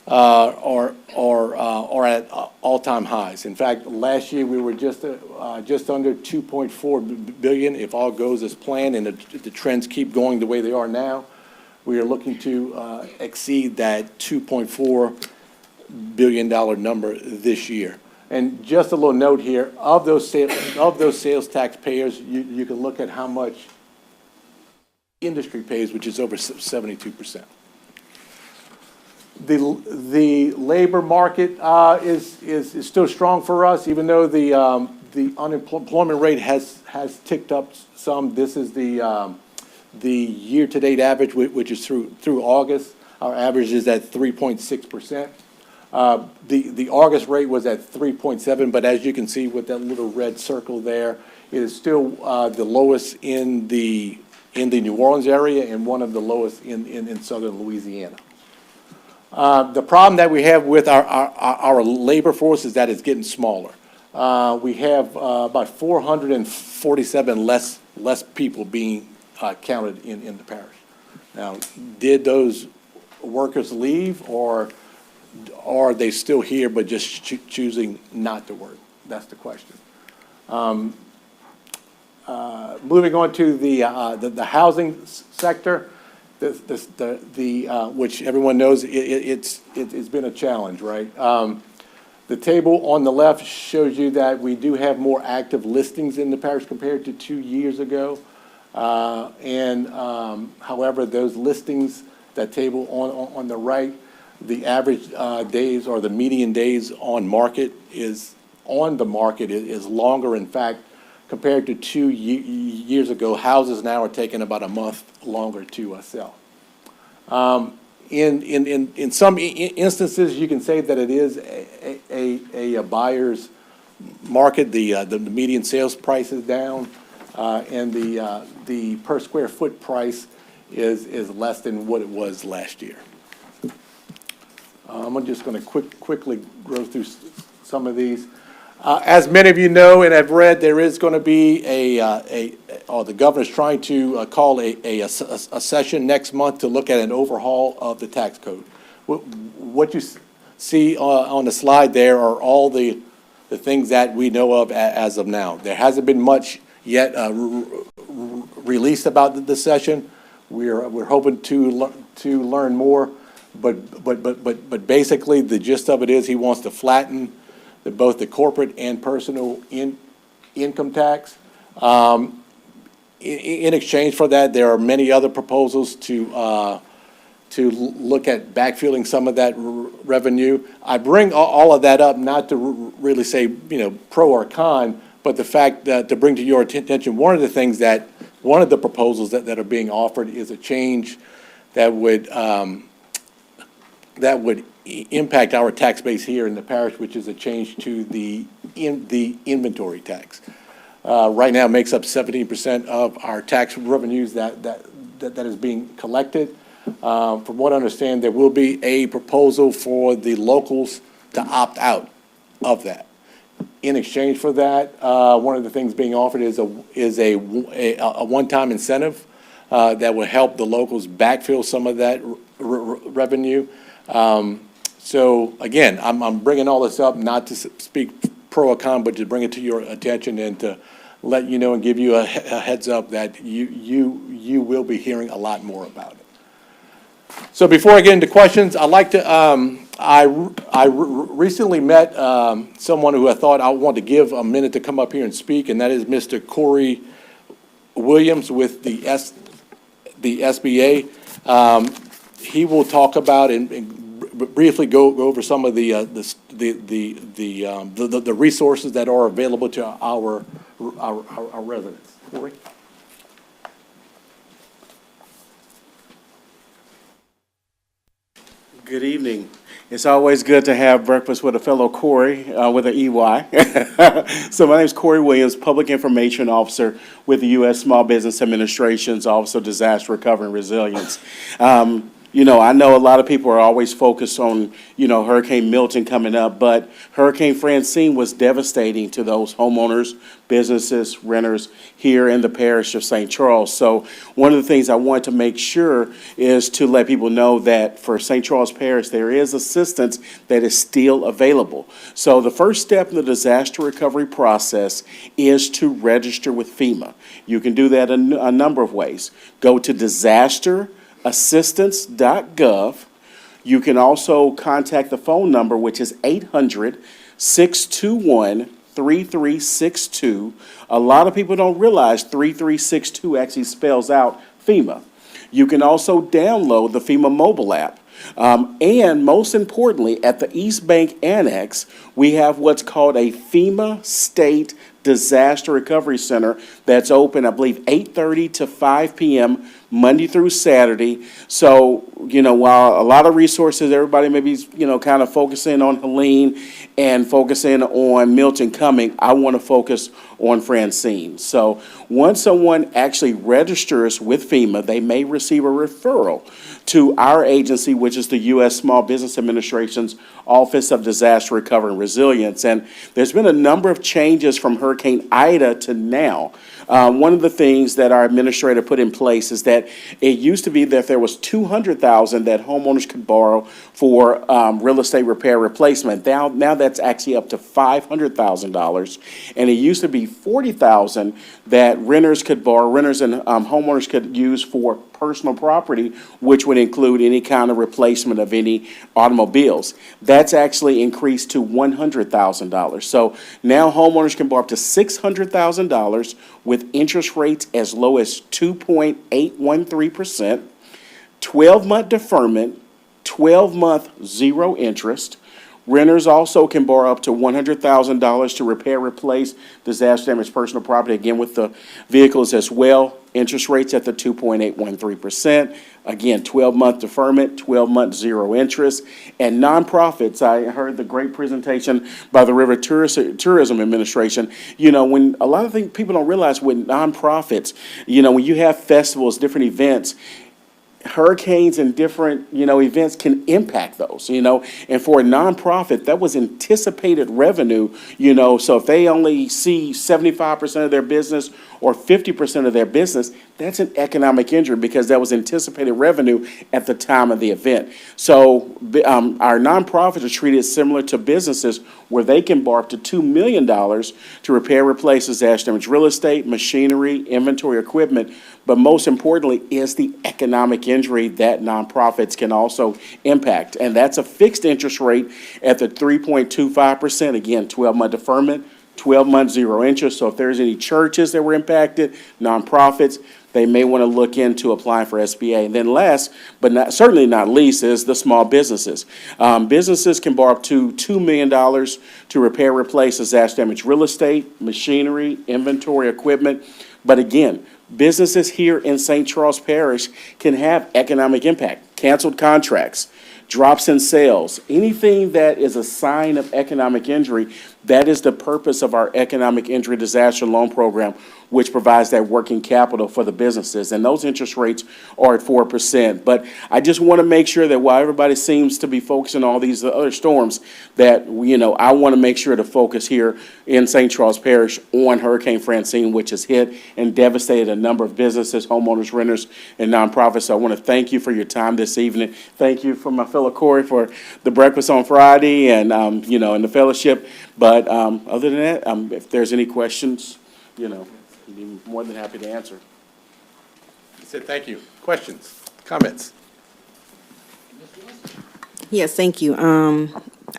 S10: are at all-time highs. In fact, last year we were just under 2.4 billion. If all goes as planned and the trends keep going the way they are now, we are looking to exceed that $2.4 billion number this year. And just a little note here, of those sales taxpayers, you can look at how much industry pays, which is over 72%. The labor market is still strong for us, even though the unemployment rate has ticked up some. This is the year-to-date average, which is through August. Our average is at 3.6%. The August rate was at 3.7, but as you can see with that little red circle there, it is still the lowest in the New Orleans area and one of the lowest in southern Louisiana. The problem that we have with our labor force is that it's getting smaller. We have about 447 less people being counted in the parish. Now, did those workers leave, or are they still here but just choosing not to work? That's the question. Moving on to the housing sector, which everyone knows it's been a challenge, right? The table on the left shows you that we do have more active listings in the parish compared to 2 years ago. However, those listings, that table on the right, the average days or the median days on the market is longer. In fact, compared to 2 years ago, houses now are taking about a month longer to sell. In some instances, you can say that it is a buyer's market. The median sales price is down, and the per square foot price is less than what it was last year. I'm just going to quickly go through some of these. As many of you know and have read, there is going to be the governor's trying to call a session next month to look at an overhaul of the tax code. What you see on the slide there are all the things that we know of as of now. There hasn't been much yet released about the session. We're hoping to learn more, but basically the gist of it is he wants to flatten both the corporate and personal income tax. In exchange for that, there are many other proposals to look at backfilling some of that revenue. I bring all of that up not to really say, pro or con, but the fact that to bring to your attention, one of the proposals that are being offered is a change that would impact our tax base here in the parish, which is a change to the inventory tax. Right now, it makes up 17% of our tax revenues that is being collected. From what I understand, there will be a proposal for the locals to opt out of that. In exchange for that, one of the things being offered is a one-time incentive that will help the locals backfill some of that revenue. So again, I'm bringing all this up not to speak pro or con, but to bring it to your attention and to let you know and give you a heads up that you will be hearing a lot more about it. So before I get into questions, I'd like to, I recently met someone who I thought I wanted to give a minute to come up here and speak, and that is Mr. Corey Williams with the SBA. He will talk about and briefly go over some of the resources that are available to our residents. Corey?
S11: Good evening. It's always good to have breakfast with a fellow Corey, with an EY. So my name is Corey Williams, Public Information Officer with the U.S. Small Business Administration's Office of Disaster Recovery and Resilience. I know a lot of people are always focused on, Hurricane Milton coming up, but Hurricane Francine was devastating to those homeowners, businesses, renters here in the parish of St. Charles. So one of the things I want to make sure is to let people know that for St. Charles Parish, there is assistance that is still available. So the first step in the disaster recovery process is to register with FEMA. You can do that in a number of ways. Go to disasterassistance.gov. You can also contact the phone number, which is 800-621-3362. A lot of people don't realize 3362 actually spells out FEMA. You can also download the FEMA mobile app. And most importantly, at the East Bank Annex, we have what's called a FEMA State Disaster Recovery Center that's open, I believe, 8:30 to 5 p.m. Monday through Saturday. So, while a lot of resources, everybody may be, kind of focusing on Helene and focusing on Milton coming, I want to focus on Francine. So once someone actually registers with FEMA, they may receive a referral to our agency, which is the U.S. Small Business Administration's Office of Disaster Recovery and Resilience. And there's been a number of changes from Hurricane Ida to now. One of the things that our administrator put in place is that it used to be that there was $200,000 that homeowners could borrow for real estate repair replacement. Now that's actually up to $500,000, and it used to be $40,000 that renters could borrow, renters and homeowners could use for personal property, which would include any kind of replacement of any automobiles. That's actually increased to $100,000. So now homeowners can borrow up to $600,000 with interest rates as low as 2.813%, 12-month deferment, 12-month zero interest. Renters also can borrow up to $100,000 to repair, replace disaster damaged personal property, again with the vehicles as well. Interest rates at the 2.813%. Again, 12-month deferment, 12-month zero interest. And nonprofits, I heard the great presentation by the River Tourism Administration. When a lot of things people don't realize with nonprofits, when you have festivals, different events, hurricanes and different, events can impact those, and for a nonprofit, that was anticipated revenue, so if they only see 75% of their business or 50% of their business, that's an economic injury because that was anticipated revenue at the time of the event. So our nonprofits are treated similar to businesses where they can borrow up to $2 million to repair, replace disaster damaged real estate, machinery, inventory, equipment, but most importantly is the economic injury that nonprofits can also impact. And that's a fixed interest rate at the 3.25%, again, 12-month deferment, 12-month zero interest. So if there's any churches that were impacted, nonprofits, they may want to look into applying for SBA. And then last, but certainly not least, is the small businesses. Businesses can borrow up to $2 million to repair, replace disaster damaged real estate, machinery, inventory, equipment. But again, businesses here in St. Charles Parish can have economic impact. Canceled contracts, drops in sales, anything that is a sign of economic injury. That is the purpose of our economic injury disaster loan program, which provides that working capital for the businesses. And those interest rates are at 4%. But I just want to make sure that while everybody seems to be focusing on all these other storms, that, I want to make sure to focus here in St. Charles Parish on Hurricane Francine, which has hit and devastated a number of businesses, homeowners, renters, and nonprofits. So I want to thank you for your time this evening. Thank you for my fellow Corey for the breakfast on Friday and, and the fellowship. But other than that, if there's any questions, I'd be more than happy to answer.
S10: I said thank you. Questions, comments?
S12: Yes, thank you.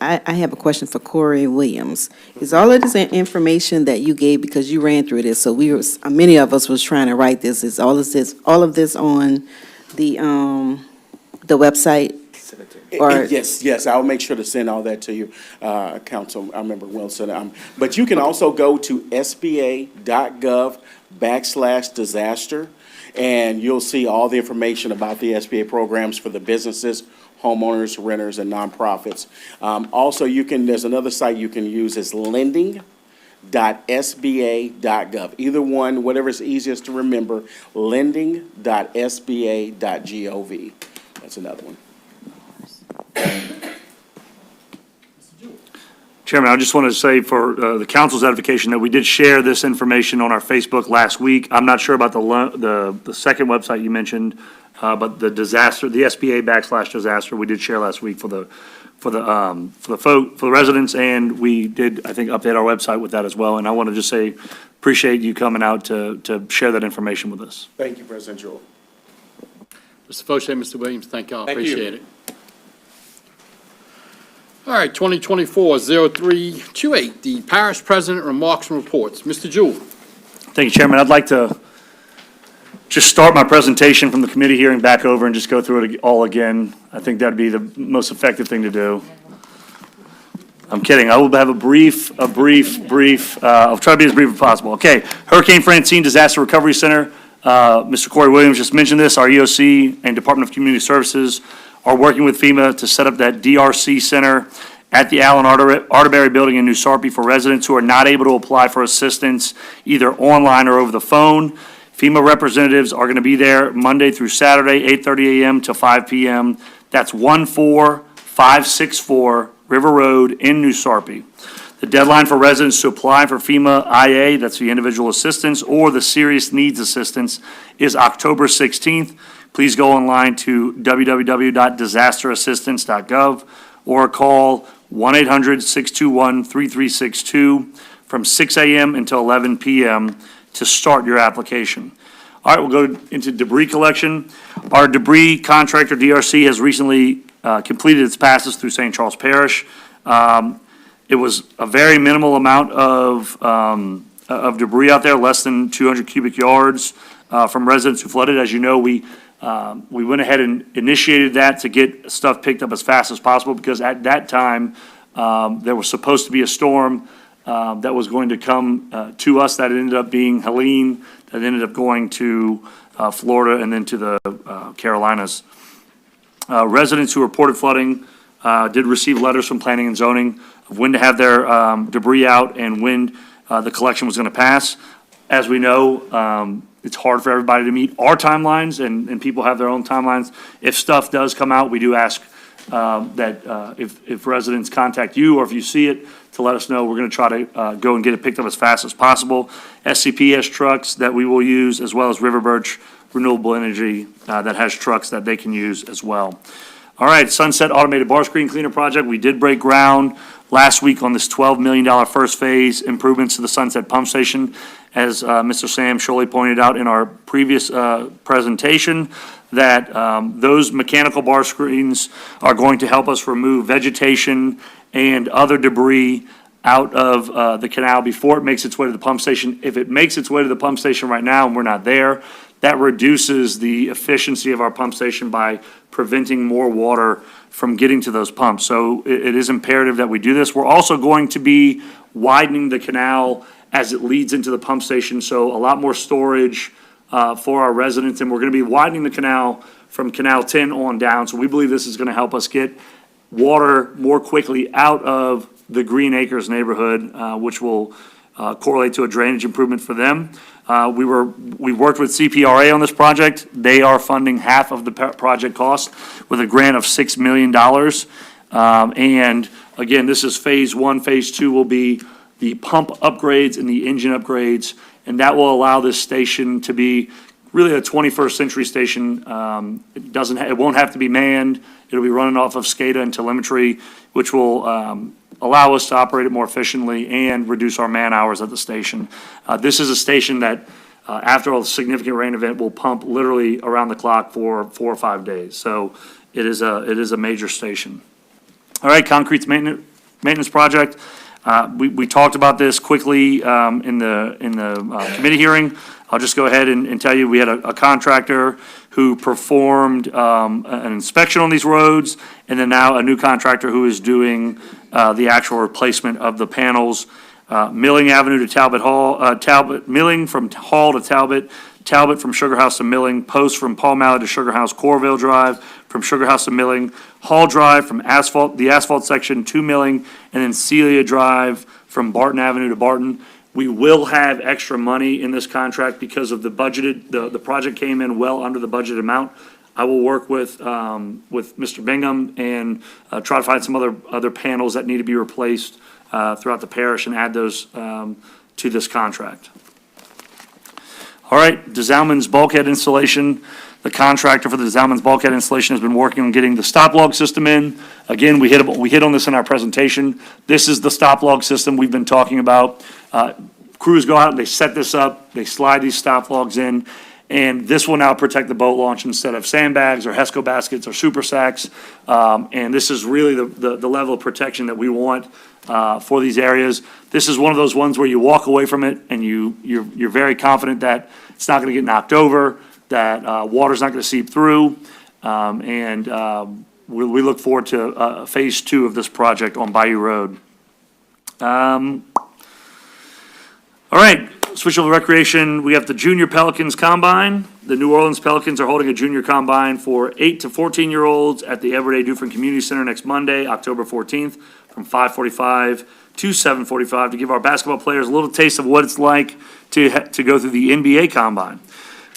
S12: I have a question for Corey Williams. Is all of this information that you gave, because you ran through this, so many of us was trying to write this, is all of this on the website? Or-
S11: Yes, I'll make sure to send all that to you, Councilmember Wilson. But you can also go to sba.gov/disaster, and you'll see all the information about the SBA programs for the businesses, homeowners, renters, and nonprofits. Also, there's another site you can use is lending.sba.gov. Either one, whatever is easiest to remember, lending.sba.gov. That's another one.
S4: Chairman, I just wanted to say for the council's edification that we did share this information on our Facebook last week. I'm not sure about the second website you mentioned, but the SBA/disaster, we did share last week for the residents, and we did, I think, update our website with that as well. And I want to just say, appreciate you coming out to share that information with us.
S11: Thank you, President Jewell.
S3: Mr. Fauché, Mr. Williams, thank y'all,
S10: Thank you.
S3: appreciate it. All right, 2024-0328, the parish president remarks and reports. Mr. Jewell.
S4: Thank you, Chairman. I'd like to just start my presentation from the committee hearing back over and just go through it all again. I think that'd be the most effective thing to do. I'm kidding. I will have a brief, I'll try to be as brief as possible. Okay, Hurricane Francine Disaster Recovery Center. Mr. Corey Williams just mentioned this. Our EOC and Department of Community Services are working with FEMA to set up that DRC center at the Allen Arterberry Building in New Sarpy for residents who are not able to apply for assistance either online or over the phone. FEMA representatives are going to be there Monday through Saturday, 8:30 a.m. to 5 p.m. That's 14564 River Road in New Sarpy. The deadline for residents to apply for FEMA IA, that's the individual assistance, or the serious needs assistance, is October 16th. Please go online to www.disasterassistance.gov or call 1-800-621-3362 from 6 a.m. until 11 p.m. to start your application. All right, we'll go into debris collection. Our debris contractor, DRC, has recently completed its passes through St. Charles Parish. It was a very minimal amount of debris out there, less than 200 cubic yards from residents who flooded. As you know, we went ahead and initiated that to get stuff picked up as fast as possible because at that time, there was supposed to be a storm that was going to come to us that ended up being Helene, that ended up going to Florida and then to the Carolinas. Residents who reported flooding did receive letters from planning and zoning of when to have their debris out and when the collection was going to pass. As we know, it's hard for everybody to meet our timelines, and people have their own timelines. If stuff does come out, we do ask that if residents contact you or if you see it, to let us know. We're going to try to go and get it picked up as fast as possible. SCP has trucks that we will use, as well as River Birch Renewable Energy that has trucks that they can use as well. All right, Sunset Automated Bar Screen Cleaner Project. We did break ground last week on this $12 million first phase improvements to the Sunset Pump Station. As Mr. Sam Sholey pointed out in our previous presentation, that those mechanical bar screens are going to help us remove vegetation and other debris out of the canal before it makes its way to the pump station. If it makes its way to the pump station right now and we're not there, that reduces the efficiency of our pump station by preventing more water from getting to those pumps. So it is imperative that we do this. We're also going to be widening the canal as it leads into the pump station, so a lot more storage for our residents, and we're going to be widening the canal from Canal 10 on down. So we believe this is going to help us get water more quickly out of the Green Acres neighborhood, which will correlate to a drainage improvement for them. We worked with CPRA on this project. They are funding half of the project cost with a grant of $6 million. And again, this is phase one. Phase two will be the pump upgrades and the engine upgrades, and that will allow this station to be really a 21st century station. It won't have to be manned. It'll be running off of SCADA and telemetry, which will allow us to operate it more efficiently and reduce our man hours at the station. This is a station that, after a significant rain event, will pump literally around the clock for 4 or 5 days. So it is a major station. All right, concrete maintenance project. We talked about this quickly in the committee hearing. I'll just go ahead and tell you, we had a contractor who performed an inspection on these roads, and then now a new contractor who is doing the actual replacement of the panels. Milling Avenue to Talbot Hall, milling from Hall to Talbot Talbot from Sugar House to Milling, Post from Paul Malley to Sugar House, Corville Drive from Sugar House to Milling, Hall Drive from the asphalt section to Milling, and then Celia Drive from Barton Avenue to Barton. We will have extra money in this contract because of the the project came in well under the budget amount. I will work with Mr. Bingham and try to find some other panels that need to be replaced throughout the parish and add those to this contract. All right, DeZalman's bulkhead installation. The contractor for the DeZalman's bulkhead installation has been working on getting the stop log system in. Again, we hit on this in our presentation. This is the stop log system we've been talking about. Crews go out and they set this up, they slide these stop logs in, and this will now protect the boat launch instead of sandbags or HESCO baskets or super sacks. And this is really the level of protection that we want for these areas. This is one of those ones where you walk away from it and you're very confident that it's not gonna get knocked over, that water's not gonna seep through. We look forward to phase 2 of this project on Bayou Road. All right, switch over to recreation. We have the Junior Pelicans Combine. The New Orleans Pelicans are holding a junior combine for 8 to 14-year-olds at the Everyday Dufresne Community Center next Monday, October 14th, from 5:45 to 7:45 to give our basketball players a little taste of what it's like to go through the NBA Combine.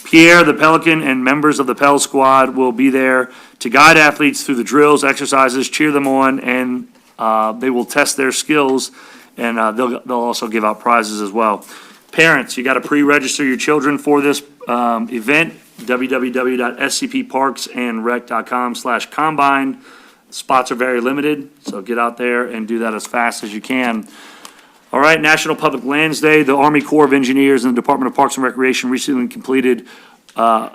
S4: Pierre, the Pelican, and members of the Pel Squad will be there to guide athletes through the drills, exercises, cheer them on, and they will test their skills, and they'll also give out prizes as well. Parents, you got to pre-register your children for this event, www.scpparksandrec.com/combine. Spots are very limited, so get out there and do that as fast as you can. All right, National Public Lands Day. The Army Corps of Engineers and the Department of Parks and Recreation recently completed the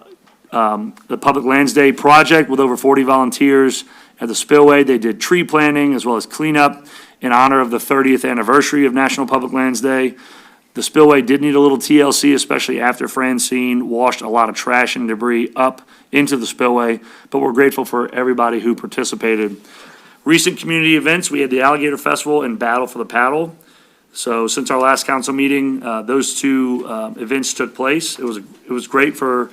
S4: Public Lands Day project with over 40 volunteers at the spillway. They did tree planting as well as cleanup in honor of the 30th anniversary of National Public Lands Day. The spillway did need a little TLC, especially after Francine washed a lot of trash and debris up into the spillway, but we're grateful for everybody who participated. Recent community events, we had the Alligator Festival and Battle for the Paddle. So since our last council meeting, those two events took place. It was great for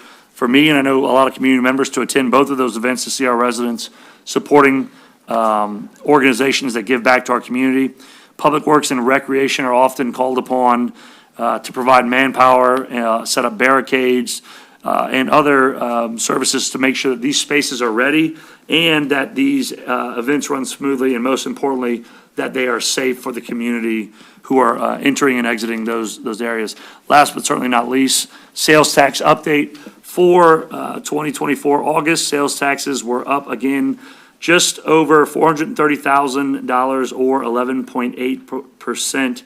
S4: me, and I know a lot of community members, to attend both of those events to see our residents supporting organizations that give back to our community. Public Works and Recreation are often called upon to provide manpower, set up barricades, and other services to make sure that these spaces are ready and that these events run smoothly, and most importantly, that they are safe for the community who are entering and exiting those areas. Last but certainly not least, sales tax update for 2024 August. Sales taxes were up again just over $430,000 or 11.8%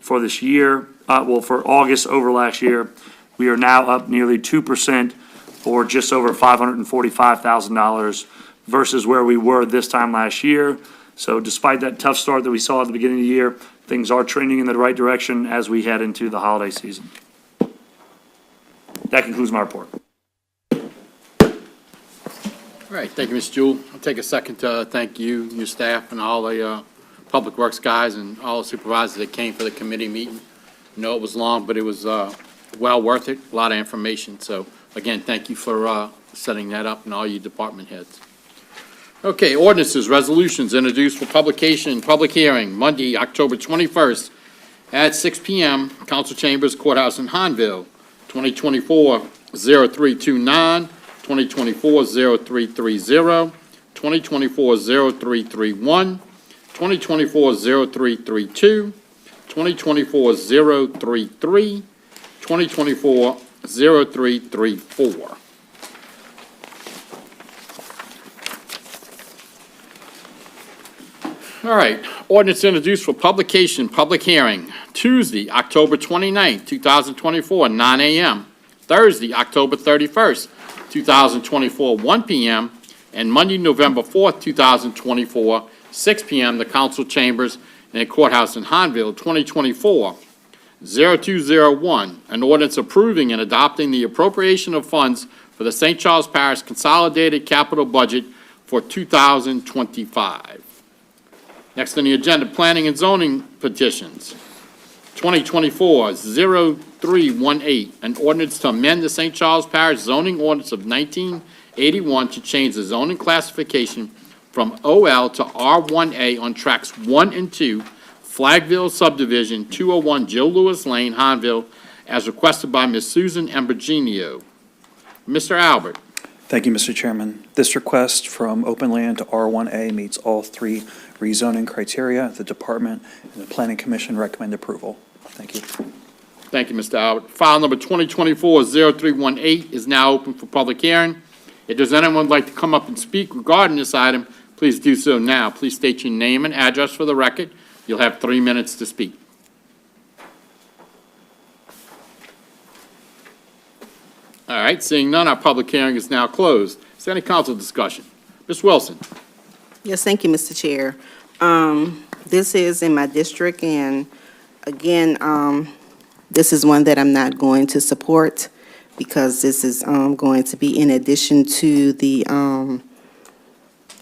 S4: for this year. For August over last year. We are now up nearly 2% or just over $545,000 versus where we were this time last year. So despite that tough start that we saw at the beginning of the year, things are trending in the right direction as we head into the holiday season. That concludes my report.
S3: All right, thank you, Ms. Jewell. I'll take a second to thank you, your staff, and all the Public Works guys and all the supervisors that came for the committee meeting. I know it was long, but it was well worth it, a lot of information. So, again, thank you for setting that up and all you department heads. Okay, ordinances, resolutions introduced for publication and public hearing Monday, October 21st at 6 p.m., Council Chambers, Courthouse in Hanville, 2024-0329, 2024-0330, 2024-0331, 2024-0332, 2024-033, 2024-0334. All right, ordinance introduced for publication, public hearing, Tuesday, October 29th, 2024, 9 a.m., Thursday, October 31st, 2024, 1 p.m., and Monday, November 4th, 2024, 6 p.m., the council chambers and courthouse in Hanville, 2024-0201, an ordinance approving and adopting the appropriation of funds for the St. Charles Parish Consolidated Capital Budget for 2025. Next on the agenda, planning and zoning petitions. 2024-0318, an ordinance to amend the St. Charles Parish zoning ordinance of 1981 to change the zoning classification from OL to R1A on tracks 1 and 2, Flagville subdivision, 201 Joe Louis Lane, Honville, as requested by Ms. Susan Ambergenio. Mr. Albert.
S13: Thank you, Mr. Chairman. This request from open land to R1A meets all three rezoning criteria. The department and the planning commission recommend approval. Thank you.
S3: Thank you, Mr. Albert. File number 2024-0318 is now open for public hearing. If there's anyone who'd like to come up and speak regarding this item, please do so now. Please state your name and address for the record. You'll have 3 minutes to speak. All right, seeing none, our public hearing is now closed. Is there any council discussion? Ms. Wilson?
S12: Yes, thank you, Mr. Chair. This is in my district, and again, this is one that I'm not going to support because this is going to be in addition to the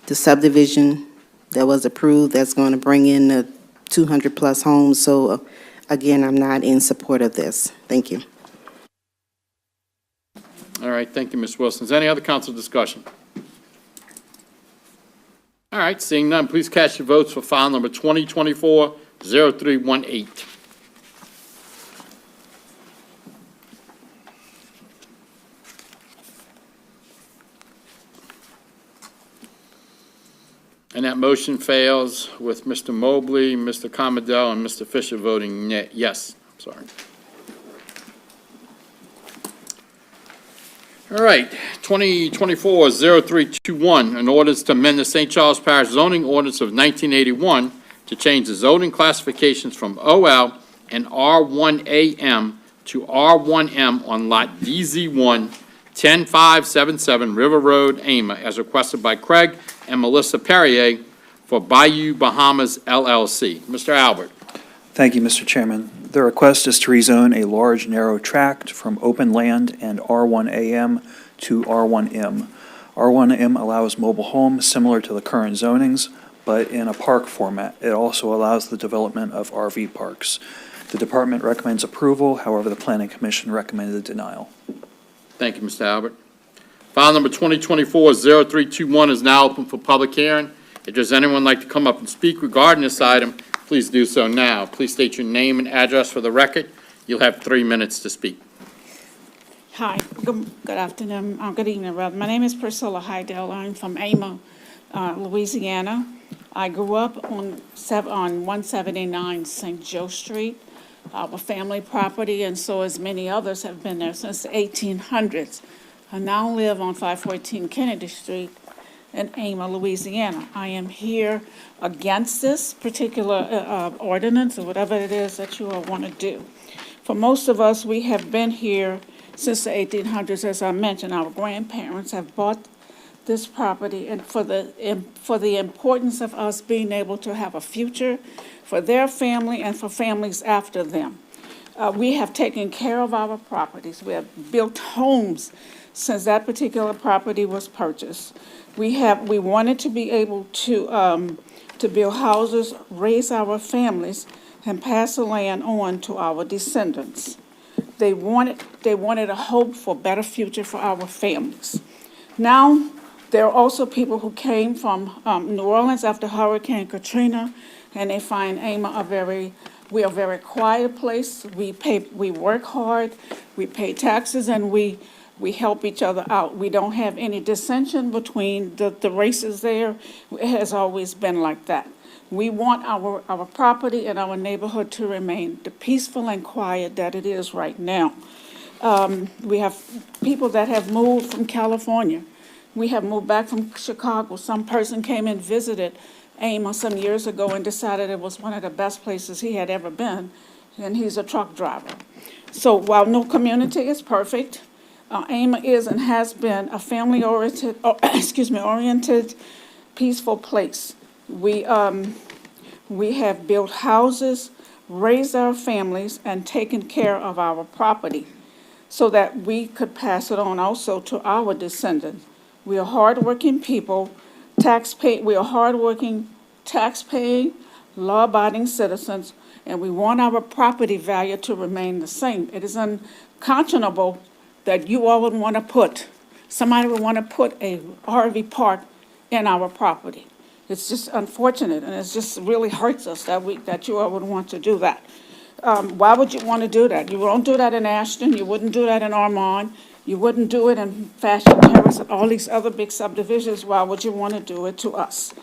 S12: subdivision that was approved that's going to bring in the 200-plus homes. So, again, I'm not in support of this. Thank you.
S3: All right, thank you, Ms. Wilson. Is there any other council discussion? All right, seeing none, please cast your votes for file number 2024-0318. And that motion fails with Mr. Mobley, Mr. Commodore, and Mr. Fisher voting yes. Sorry. All right, 2024-0321, an ordinance to amend the St. Charles Parish zoning ordinance of 1981 to change the zoning classifications from OL and R1AM to R1M on Lot DZ1, 10577 River Road, Ama, as requested by Craig and Melissa Perrier for Bayou Bahamas LLC. Mr. Albert.
S13: Thank you, Mr. Chairman. The request is to rezone a large, narrow tract from open land and R1AM to R1M. R1M allows mobile homes similar to the current zonings, but in a park format. It also allows the development of RV parks. The department recommends approval, however, the Planning Commission recommended denial.
S3: Thank you, Mr. Albert. File number 2024-0321 is now open for public hearing. If there's anyone like to come up and speak regarding this item, please do so now. Please state your name and address for the record. You'll have 3 minutes to speak.
S14: Hi, good afternoon, good evening, rather. My name is Priscilla Heidel. I'm from Ama, Louisiana. I grew up on 179 St. Joe Street, a family property, and so as many others have been there since the 1800s. I now live on 514 Kennedy Street in Ama, Louisiana. I am here against this particular ordinance or whatever it is that you all want to do. For most of us, we have been here since the 1800s, as I mentioned. Our grandparents have bought this property, and for the importance of us being able to have a future for their family and for families after them. We have taken care of our properties. We have built homes since that particular property was purchased. We wanted to be able to build houses, raise our families, and pass the land on to our descendants. They wanted a hope for a better future for our families. Now, there are also people who came from New Orleans after Hurricane Katrina, and they find Ama we are a very quiet place. We work hard, we pay taxes, and we help each other out. We don't have any dissension between the races there. It has always been like that. We want our property and our neighborhood to remain the peaceful and quiet that it is right now. We have people that have moved from California. We have moved back from Chicago. Some person came and visited Ama some years ago and decided it was one of the best places he had ever been, and he's a truck driver. So while no community is perfect, Ama is and has been a family-oriented, oriented, peaceful place. We have built houses, raised our families, and taken care of our property so that we could pass it on also to our descendants. We are hardworking people, we are hardworking, tax-paying, law-abiding citizens, and we want our property value to remain the same. It is unconscionable that you all would want to put, somebody would want to put a RV park in our property. It's just unfortunate, and it just really hurts us that you all would want to do that. Why would you want to do that? You won't do that in Ashton, you wouldn't do that in Armand, you wouldn't do it in Fashion Terrace and all these other big subdivisions. Why would you want to do it to us?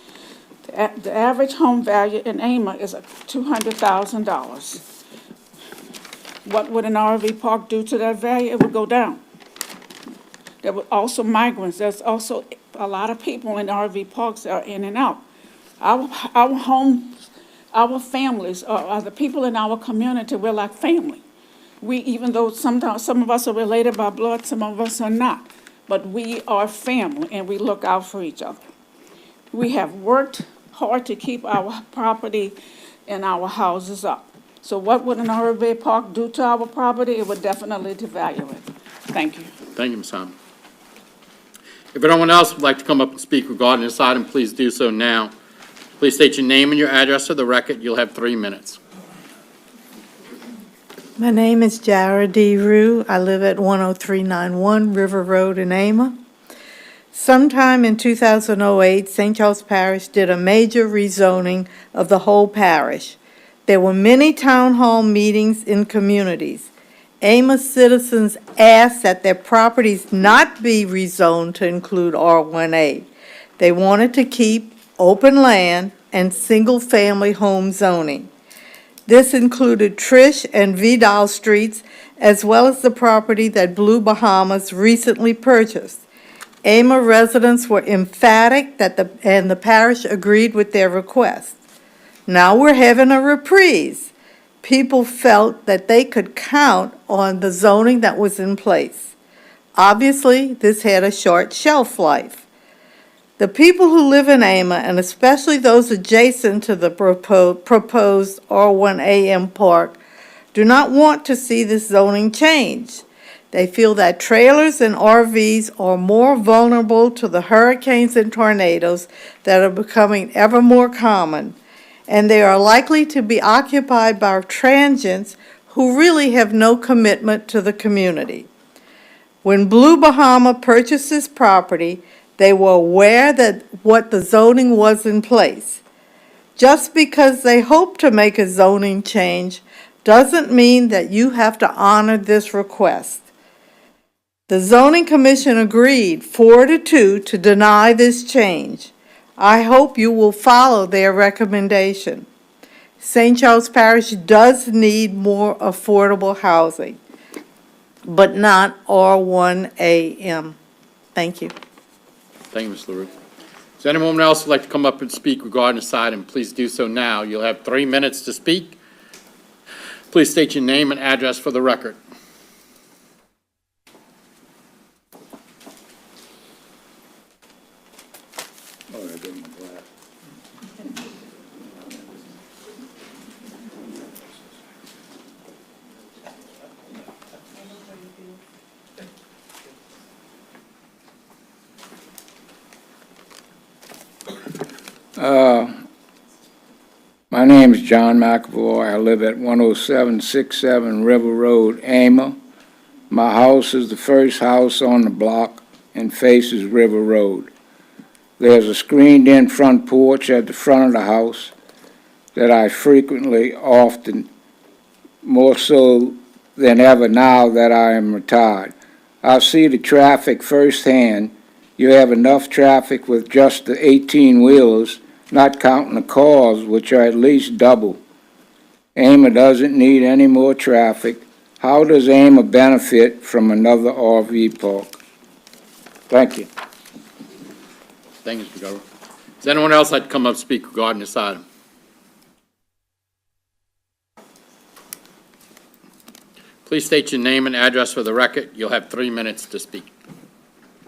S14: The average home value in AMA is $200,000. What would an RV park do to that value? It would go down. There were also migrants. There's also a lot of people in RV parks that are in and out. Our homes, our families, are the people in our community, we're like family. Even though sometimes some of us are related by blood, some of us are not. But we are family, and we look out for each other. We have worked hard to keep our property and our houses up. So what would an RV park do to our property? It would definitely devalue it. Thank you.
S3: Thank you, Ms. Harmon. If anyone else would like to come up and speak regarding this item, please do so now. Please state your name and your address for the record. You'll have 3 minutes.
S15: My name is Jara D. Rue. I live at 10391 River Road in Ama. Sometime in 2008, St. Charles Parish did a major rezoning of the whole parish. There were many town hall meetings in communities. Ama citizens asked that their properties not be rezoned to include R1A. They wanted to keep open land and single-family home zoning. This included Trish and Vidal Streets, as well as the property that Blue Bahamas recently purchased. AMA residents were emphatic that the parish agreed with their request. Now we're having a reprise. People felt that they could count on the zoning that was in place. Obviously, this had a short shelf life. The people who live in AMA, and especially those adjacent to the proposed R1AM park, do not want to see this zoning change. They feel that trailers and RVs are more vulnerable to the hurricanes and tornadoes that are becoming ever more common, and they are likely to be occupied by transients who really have no commitment to the community. When Blue Bahama purchased this property, they were aware that what the zoning was in place. Just because they hope to make a zoning change doesn't mean that you have to honor this request. The zoning commission agreed 4-2 to deny this change. I hope you will follow their recommendation. St. Charles Parish does need more affordable housing, but not R1AM. Thank you.
S3: Thank you, Ms. LaRue. Does anyone else would like to come up and speak regarding this item? Please do so now. You'll have 3 minutes to speak. Please state your name and address for the record.
S1: My name is John McAvoy. I live at 10767 River Road, Ama. My house is the first house on the block and faces River Road. There's a screened-in front porch at the front of the house that I frequently, often, more so than ever now that I am retired. I see the traffic firsthand. You have enough traffic with just the 18-wheelers, not counting the cars, which are at least double. AMA doesn't need any more traffic. How does AMA benefit from another RV park? Thank you.
S3: Thank you, Mr. Governor. Does anyone else like to come up and speak regarding this item? Please state your name and address for the record. You'll have 3 minutes to speak.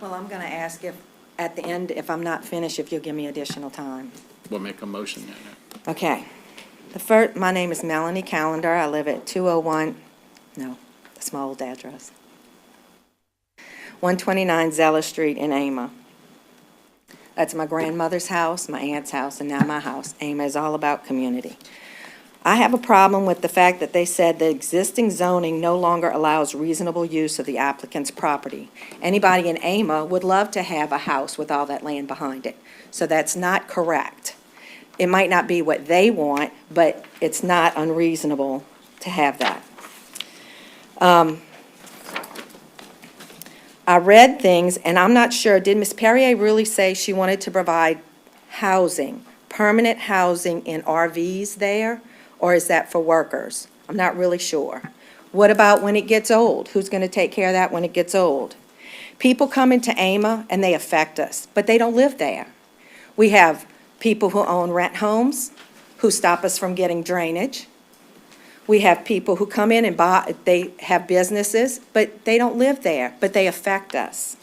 S5: Well, I'm going to ask if, at the end, if I'm not finished, if you'll give me additional time.
S3: We'll make a motion then.
S5: Okay. My name is Melanie Callender. I live at 201, no, that's my old address. 129 Zeller Street in Ama. That's my grandmother's house, my aunt's house, and now my house. AMA is all about community. I have a problem with the fact that they said the existing zoning no longer allows reasonable use of the applicant's property. Anybody in AMA would love to have a house with all that land behind it. So that's not correct. It might not be what they want, but it's not unreasonable to have that. I read things, and I'm not sure, did Ms. Perrier really say she wanted to provide housing, permanent housing in RVs there? Or is that for workers? I'm not really sure. What about when it gets old? Who's going to take care of that when it gets old? People come into AMA and they affect us, but they don't live there. We have people who own rent homes who stop us from getting drainage. We have people who come in and buy, they have businesses, but they don't live there, but they affect us.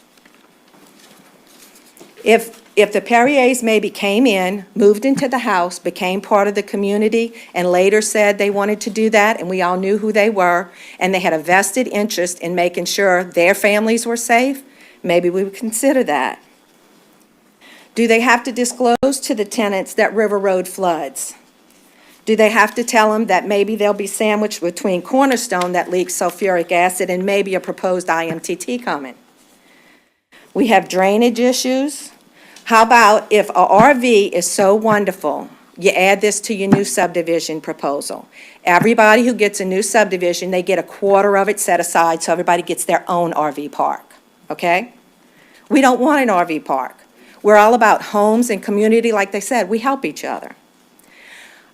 S5: If the Perriers maybe came in, moved into the house, became part of the community, and later said they wanted to do that, and we all knew who they were, and they had a vested interest in making sure their families were safe, maybe we would consider that. Do they have to disclose to the tenants that River Road floods? Do they have to tell them that maybe they'll be sandwiched between Cornerstone that leaks sulfuric acid and maybe a proposed IMTT coming? We have drainage issues. How about if a RV is so wonderful, you add this to your new subdivision proposal? Everybody who gets a new subdivision, they get a quarter of it set aside so everybody gets their own RV park, okay? We don't want an RV park. We're all about homes and community, like they said, we help each other.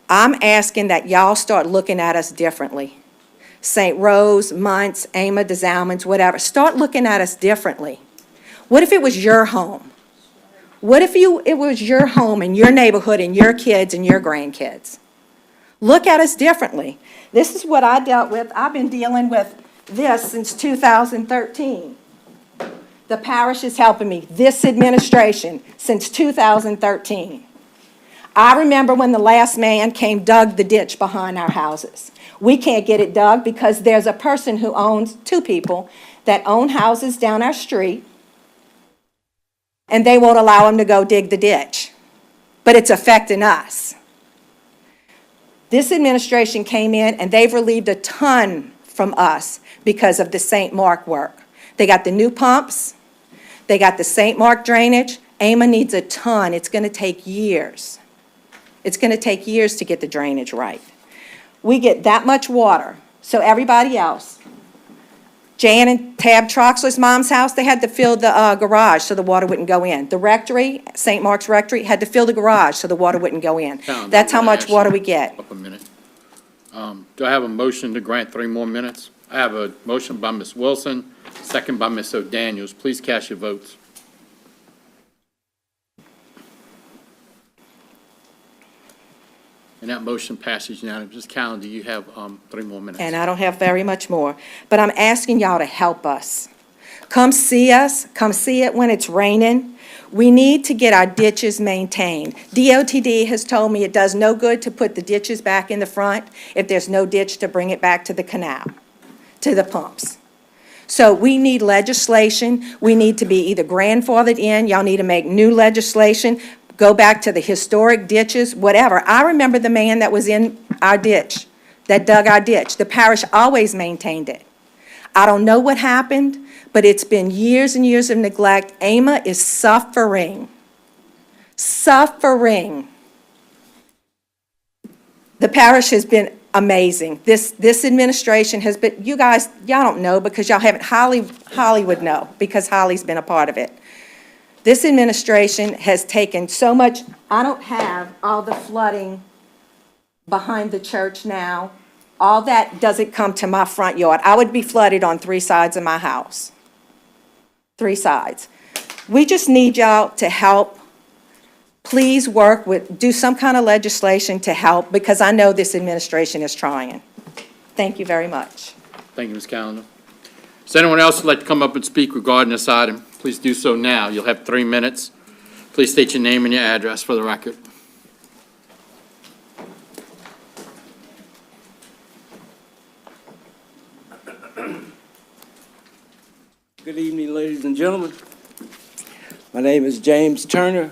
S5: I'm asking that y'all start looking at us differently. St. Rose, Muntz, AMA, des Allemands, whatever, start looking at us differently. What if it was your home? What if it was your home and your neighborhood and your kids and your grandkids? Look at us differently. This is what I dealt with. I've been dealing with this since 2013. The parish is helping me, this administration, since 2013. I remember when the last man came, dug the ditch behind our houses. We can't get it dug because there's a person who owns, two people, that own houses down our street, and they won't allow him to go dig the ditch. But it's affecting us. This administration came in, and they've relieved a ton from us because of the St. Mark work. They got the new pumps. They got the St. Mark drainage. AMA needs a ton. It's going to take years. It's going to take years to get the drainage right. We get that much water, so everybody else, Jan and Tab Troxler's mom's house, they had to fill the garage so the water wouldn't go in. The rectory, St. Mark's Rectory, had to fill the garage so the water wouldn't go in. That's how much water we get.
S3: Up a minute. Do I have a motion to grant 3 more minutes? I have a motion by Ms. Wilson, second by Ms. O'Daniels. Please cast your votes. And that motion passes unanimously. Ms. Calendar, you have 3 more minutes.
S5: And I don't have very much more, but I'm asking y'all to help us. Come see us, come see it when it's raining. We need to get our ditches maintained. DOTD has told me it does no good to put the ditches back in the front if there's no ditch to bring it back to the canal, to the pumps. So we need legislation. We need to be either grandfathered in, y'all need to make new legislation, go back to the historic ditches, whatever. I remember the man that was in our ditch, that dug our ditch. The parish always maintained it. I don't know what happened, but it's been years and years of neglect. AMA is suffering. Suffering. The parish has been amazing. This administration has been, you guys, y'all don't know because y'all haven't, Holly would know because Holly's been a part of it. This administration has taken so much, I don't have all the flooding behind the church now. All that doesn't come to my front yard. I would be flooded on 3 sides of my house. 3 sides. We just need y'all to help. Please work with, do some kind of legislation to help because I know this administration is trying. Thank you very much.
S3: Thank you, Ms. Calendar. Does anyone else would like to come up and speak regarding this item? Please do so now. You'll have 3 minutes. Please state your name and your address for the record.
S16: Good evening, ladies and gentlemen. My name is James Turner,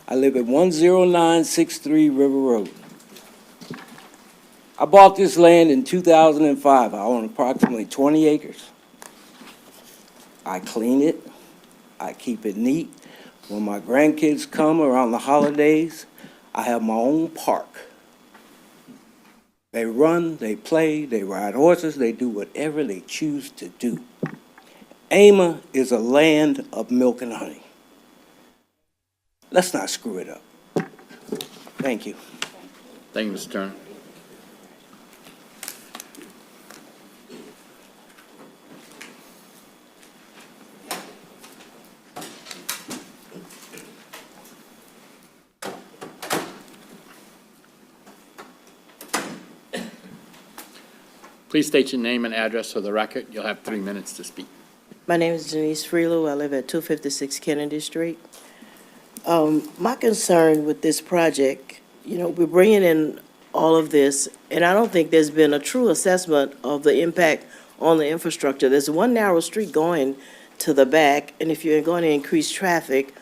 S16: I live at 10963 River Road. I bought this land in 2005. I own approximately 20 acres. I clean it. I keep it neat. When my grandkids come around the holidays, I have my own park. They run, they play, they ride horses, they do whatever they choose to do. Ama is a land of milk and honey. Let's not screw it up. Thank you.
S3: Thank you, Mr. Turner. Please state your name and address for the record. You'll have 3 minutes to speak.
S17: My name is Denise Freelow. I live at 256 Kennedy Street. My concern with this project, we're bringing in all of this, and I don't think there's been a true assessment of the impact on the infrastructure. There's one narrow street going to the back, and if you're going to increase traffic,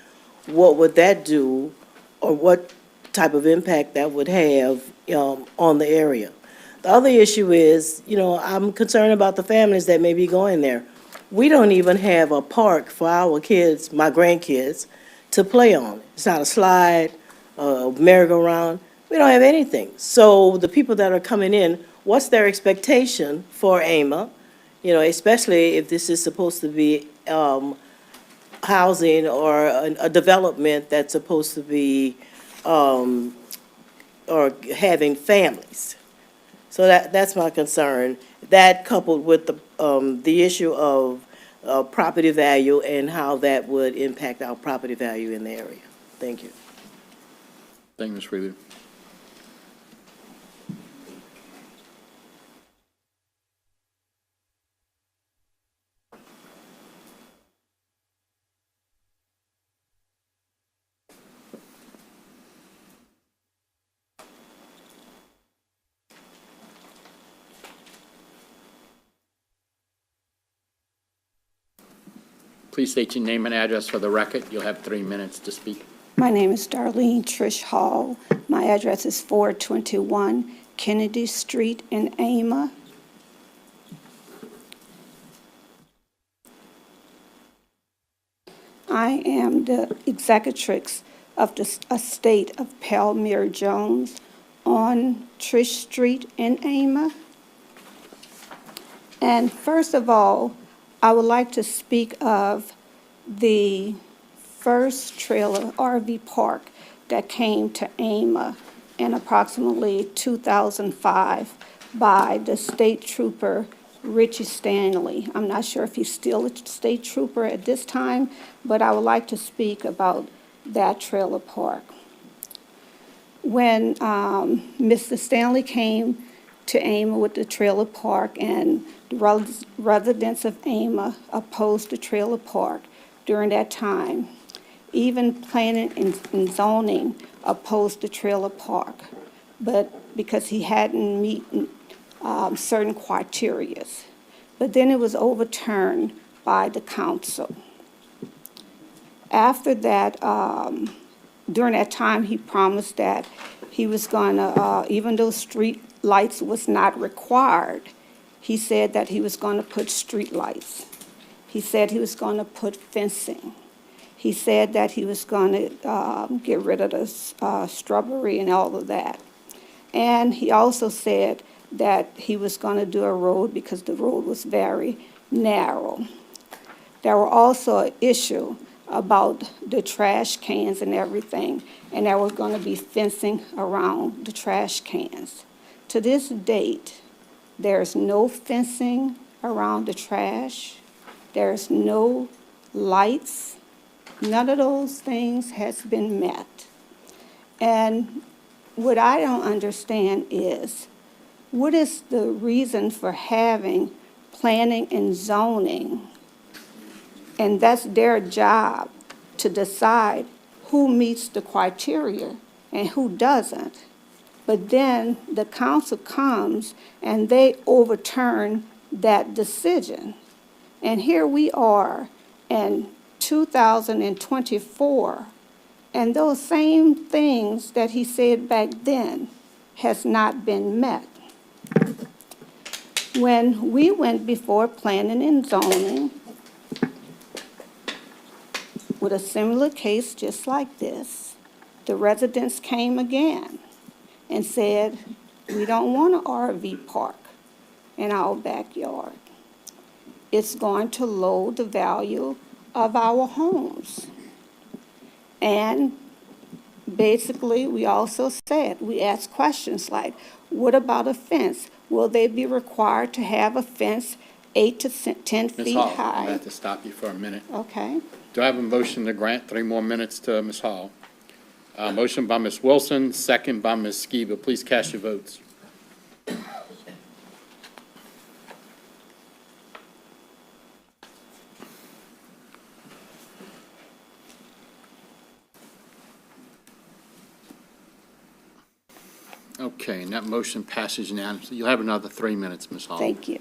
S17: what would that do, or what type of impact that would have on the area? The other issue is, I'm concerned about the families that may be going there. We don't even have a park for our kids, my grandkids, to play on. It's not a slide, a merry-go-round. We don't have anything. So the people that are coming in, what's their expectation for AMA? Especially if this is supposed to be housing or a development that's supposed to be or having families. So that's my concern. That coupled with the issue of property value and how that would impact our property value in the area. Thank you.
S3: Thank you, Ms. Freeland. Please state your name and address for the record. You'll have 3 minutes to speak.
S14: My name is Darlene Trish Hall. My address is 421 Kennedy Street in Ama. I am the executrix of the estate of Palmyra Jones on Trish Street in Ama. And first of all, I would like to speak of the first trailer RV park that came to Ama in approximately 2005 by the state trooper Richie Stanley. I'm not sure if he's still a state trooper at this time, but I would like to speak about that trailer park. When Mr. Stanley came to Ama with the trailer park, and the residents of Ama opposed the trailer park during that time. Even planning and zoning opposed the trailer park, but because he hadn't met certain criteria. But then it was overturned by the council. After that, during that time, he promised that he was going to, even though street lights was not required, he said that he was going to put street lights. He said he was going to put fencing. He said that he was going to get rid of the shrubbery and all of that. And he also said that he was going to do a road because the road was very narrow. There were also an issue about the trash cans and everything, and there was going to be fencing around the trash cans. To this date, there's no fencing around the trash. There's no lights. None of those things has been met. And what I don't understand is, what is the reason for having planning and zoning? And that's their job to decide who meets the criteria and who doesn't. But then the council comes and they overturn that decision. And here we are in 2024, And those same things that he said back then has not been met. When we went before planning and zoning with a similar case just like this, the residents came again and said, we don't want an RV park in our backyard. It's going to lower the value of our homes. And basically, we also said, we asked questions like, what about a fence? Will they be required to have a fence 8 to 10
S3: Ms.
S14: feet
S3: Hall, I'm
S14: high?
S3: going to have to stop you for a minute.
S14: Okay.
S3: Do I have a motion to grant 3 more minutes to Ms. Hall? Motion by Ms. Wilson, second by Ms. Skiba. Please cast your votes. Okay, and that motion passes unanimously. You'll have another 3 minutes, Ms. Hall.
S14: Thank you.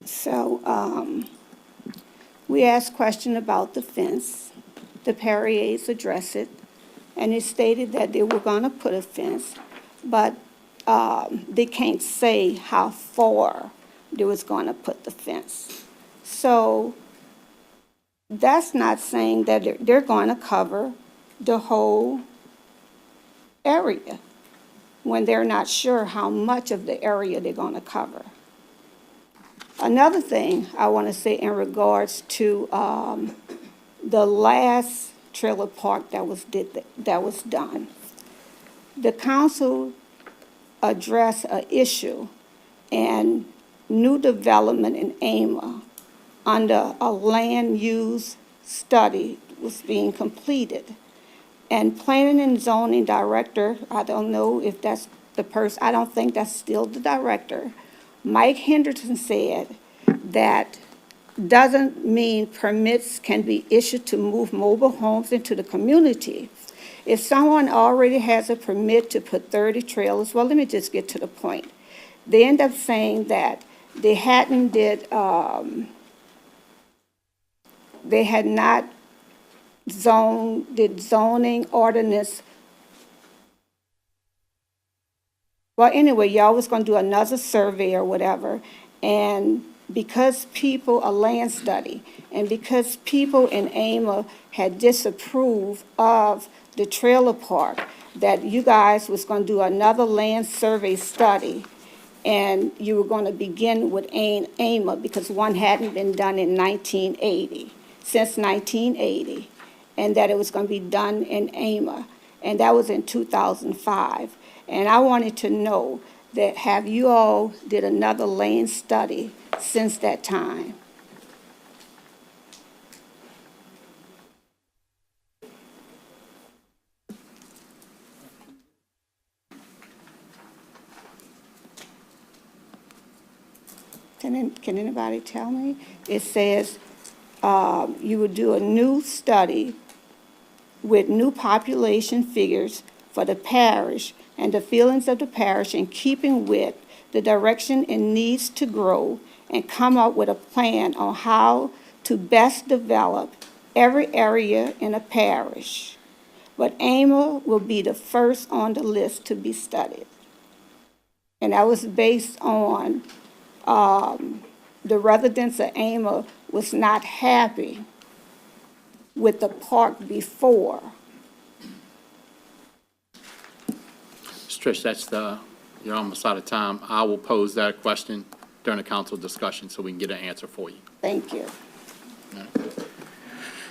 S14: So, we asked question about the fence. The Perriers addressed it, and it stated that they were gonna put a fence, but, they can't say how far they was gonna put the fence. So, that's not saying that they're gonna cover the whole area when they're not sure how much of the area they're gonna cover. Another thing I want to say in regards to the last trailer park that was done, the council addressed an issue and new development in AMA under a land use study was being completed. And planning and zoning director, I don't know if that's the person, I don't think that's still the director, Mike Henderson said that doesn't mean permits can be issued to move mobile homes into the community. If someone already has a permit to put 30 trailers, well, let me just get to the point. They end up saying that they had not did zoning ordinance. Well, anyway, y'all was gonna do another survey or whatever, and because people, a land study, and because people in AMA had disapproved of the trailer park, that you guys was gonna do another land survey study, and you were gonna begin with AMA, because one hadn't been done in 1980, since 1980, and that it was gonna be done in AMA, and that was in 2005. And I wanted to know that have you all did another land study since that time? Can anybody tell me? It says you would do a new study with new population figures for the parish and the feelings of the parish in keeping with the direction it needs to grow, and come up with a plan on how to best develop every area in a parish. But AMA will be the first on the list to be studied. And that was based on the residents of AMA was not happy with the park before.
S3: Trish, you're almost out of time. I will pose that question during the council discussion so we can get an answer for you.
S14: Thank you.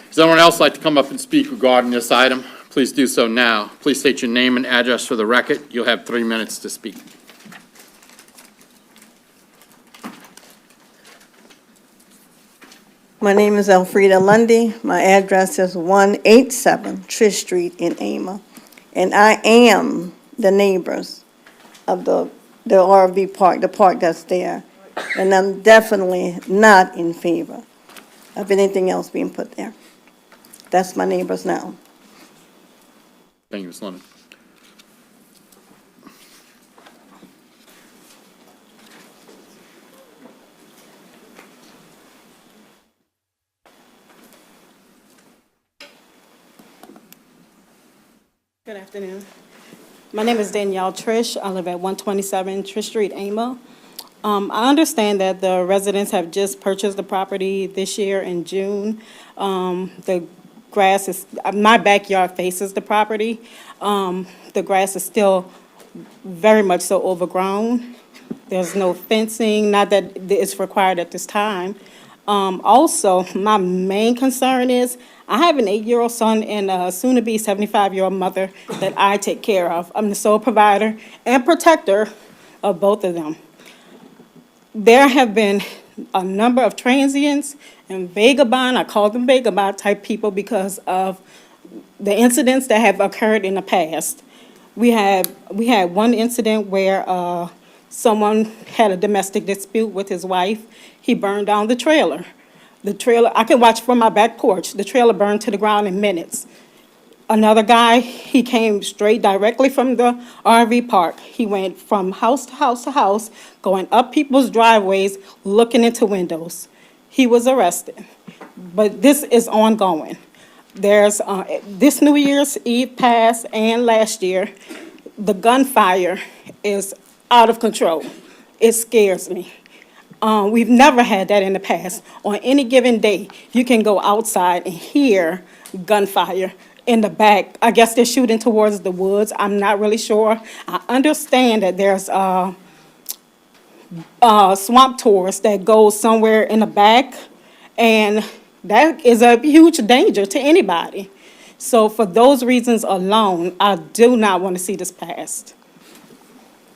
S3: Does anyone else like to come up and speak regarding this item? Please do so now. Please state your name and address for the record. You'll have 3 minutes to speak.
S18: My name is Elfrida Lundy. My address is 187 Trish Street in Ama. And I am the neighbors of the RV park, the park that's there. And I'm definitely not in favor of anything else being put there. That's my neighbors now.
S3: Thank you, Ms. Lemon.
S19: Good afternoon. My name is Danielle Trish. I live at 127 Trish Street, Amo. I understand that the residents have just purchased the property this year in June. The grass is, my backyard faces the property. The grass is still very much so overgrown. There's no fencing, not that it's required at this time. Also, my main concern is, I have an 8-year-old son and a soon-to-be 75-year-old mother that I take care of. I'm the sole provider and protector of both of them. There have been a number of transients and vagabond, I call them vagabond type people because of the incidents that have occurred in the past. We had one incident where someone had a domestic dispute with his wife. He burned down the trailer. The trailer, I can watch from my back porch. The trailer burned to the ground in minutes. Another guy, he came straight directly from the RV park. He went from house to house to house, going up people's driveways, looking into windows. He was arrested. But this is ongoing. There's, this New Year's Eve past and last year, the gunfire is out of control. It scares me. We've never had that in the past. On any given day, you can go outside and hear gunfire in the back. I guess they're shooting towards the woods. I'm not really sure. I understand that there's swamp tours that go somewhere in the back, and that is a huge danger to anybody. So for those reasons alone, I do not want to see this passed.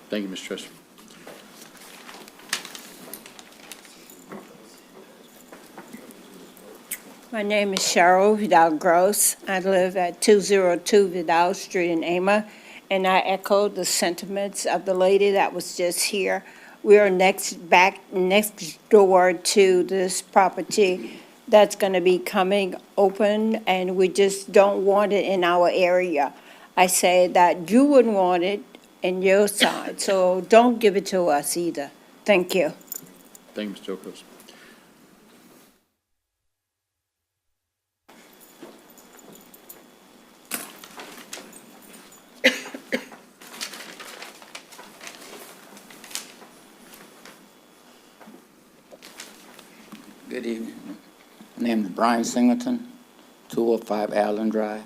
S3: Thank you, Ms. Trish.
S20: My name is Cheryl Vidal Gross. I live at 202 Vidal Street in Ama, and I echo the sentiments of the lady that was just here. We are next door to this property that's going to be coming open, and we just don't want it in our area. I say that you wouldn't want it in your side, so don't give it to us either. Thank you.
S3: Thank you, Ms. Jokos.
S21: Good evening. My name is Brian Singleton, 205 Allen Drive.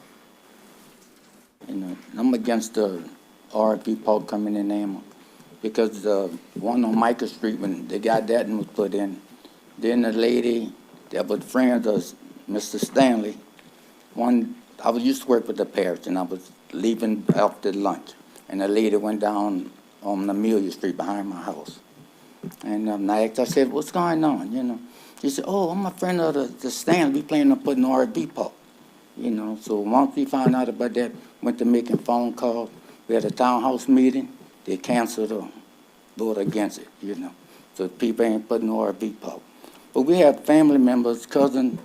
S21: And I'm against the RFP park coming in Amma because the one on Micah Street, when they got that and was put in, then the lady that was friends of Mr. Stanley, I used to work with the Parish, and I was leaving after lunch, and the lady went down on Amelia Street behind my house. And I said, what's going on, you know? She said, oh, I'm a friend of the Stanley. We plan on putting RV park, you know. So once we found out about that, went to making phone calls. We had a townhouse meeting. They canceled or voted against it, you know. So people ain't putting no RV park. But we have family members, cousins,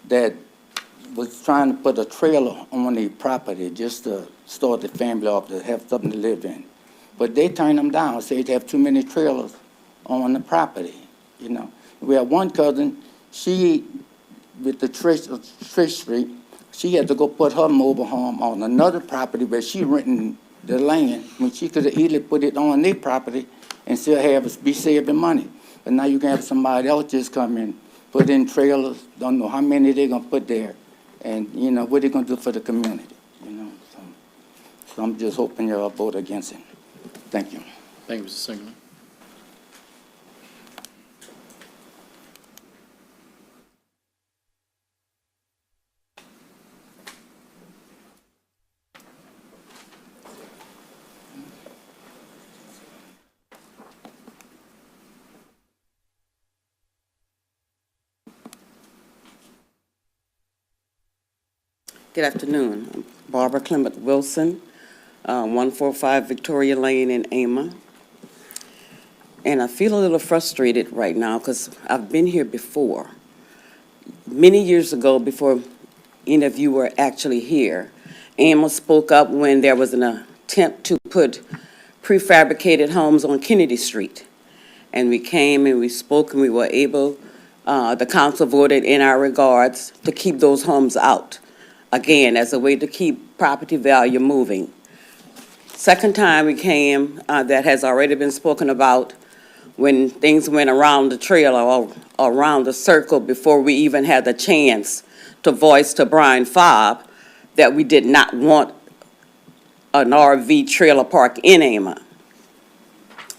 S21: that was trying to put a trailer on their property just to start the family off, to have something to live in. But they turned them down, said they have too many trailers on the property, you know. We have one cousin, she, with the Trish Street, she had to go put her mobile home on another property where she renting the land, when she could have easily put it on their property and still have us be saving money. But now you can have somebody else just come in, put in trailers, don't know how many they're gonna put there, and, you know, what they're gonna do for the community, you know. So I'm just hoping you'll vote against it. Thank you.
S3: Thank you, Mr. Singleton.
S22: Good afternoon. I'm Barbara Clement Wilson, 145 Victoria Lane in Ama. And I feel a little frustrated right now because I've been here before. Many years ago, before any of you were actually here, Ama spoke up when there was an attempt to put prefabricated homes on Kennedy Street. And we came and we spoke and we were able, the council voted in our regards to keep those homes out. again, as a way to keep property value moving. Second time we came, that has already been spoken about, when things went around the trail or around the circle before we even had the chance to voice to Brian Fobb that we did not want an RV trailer park in Ama.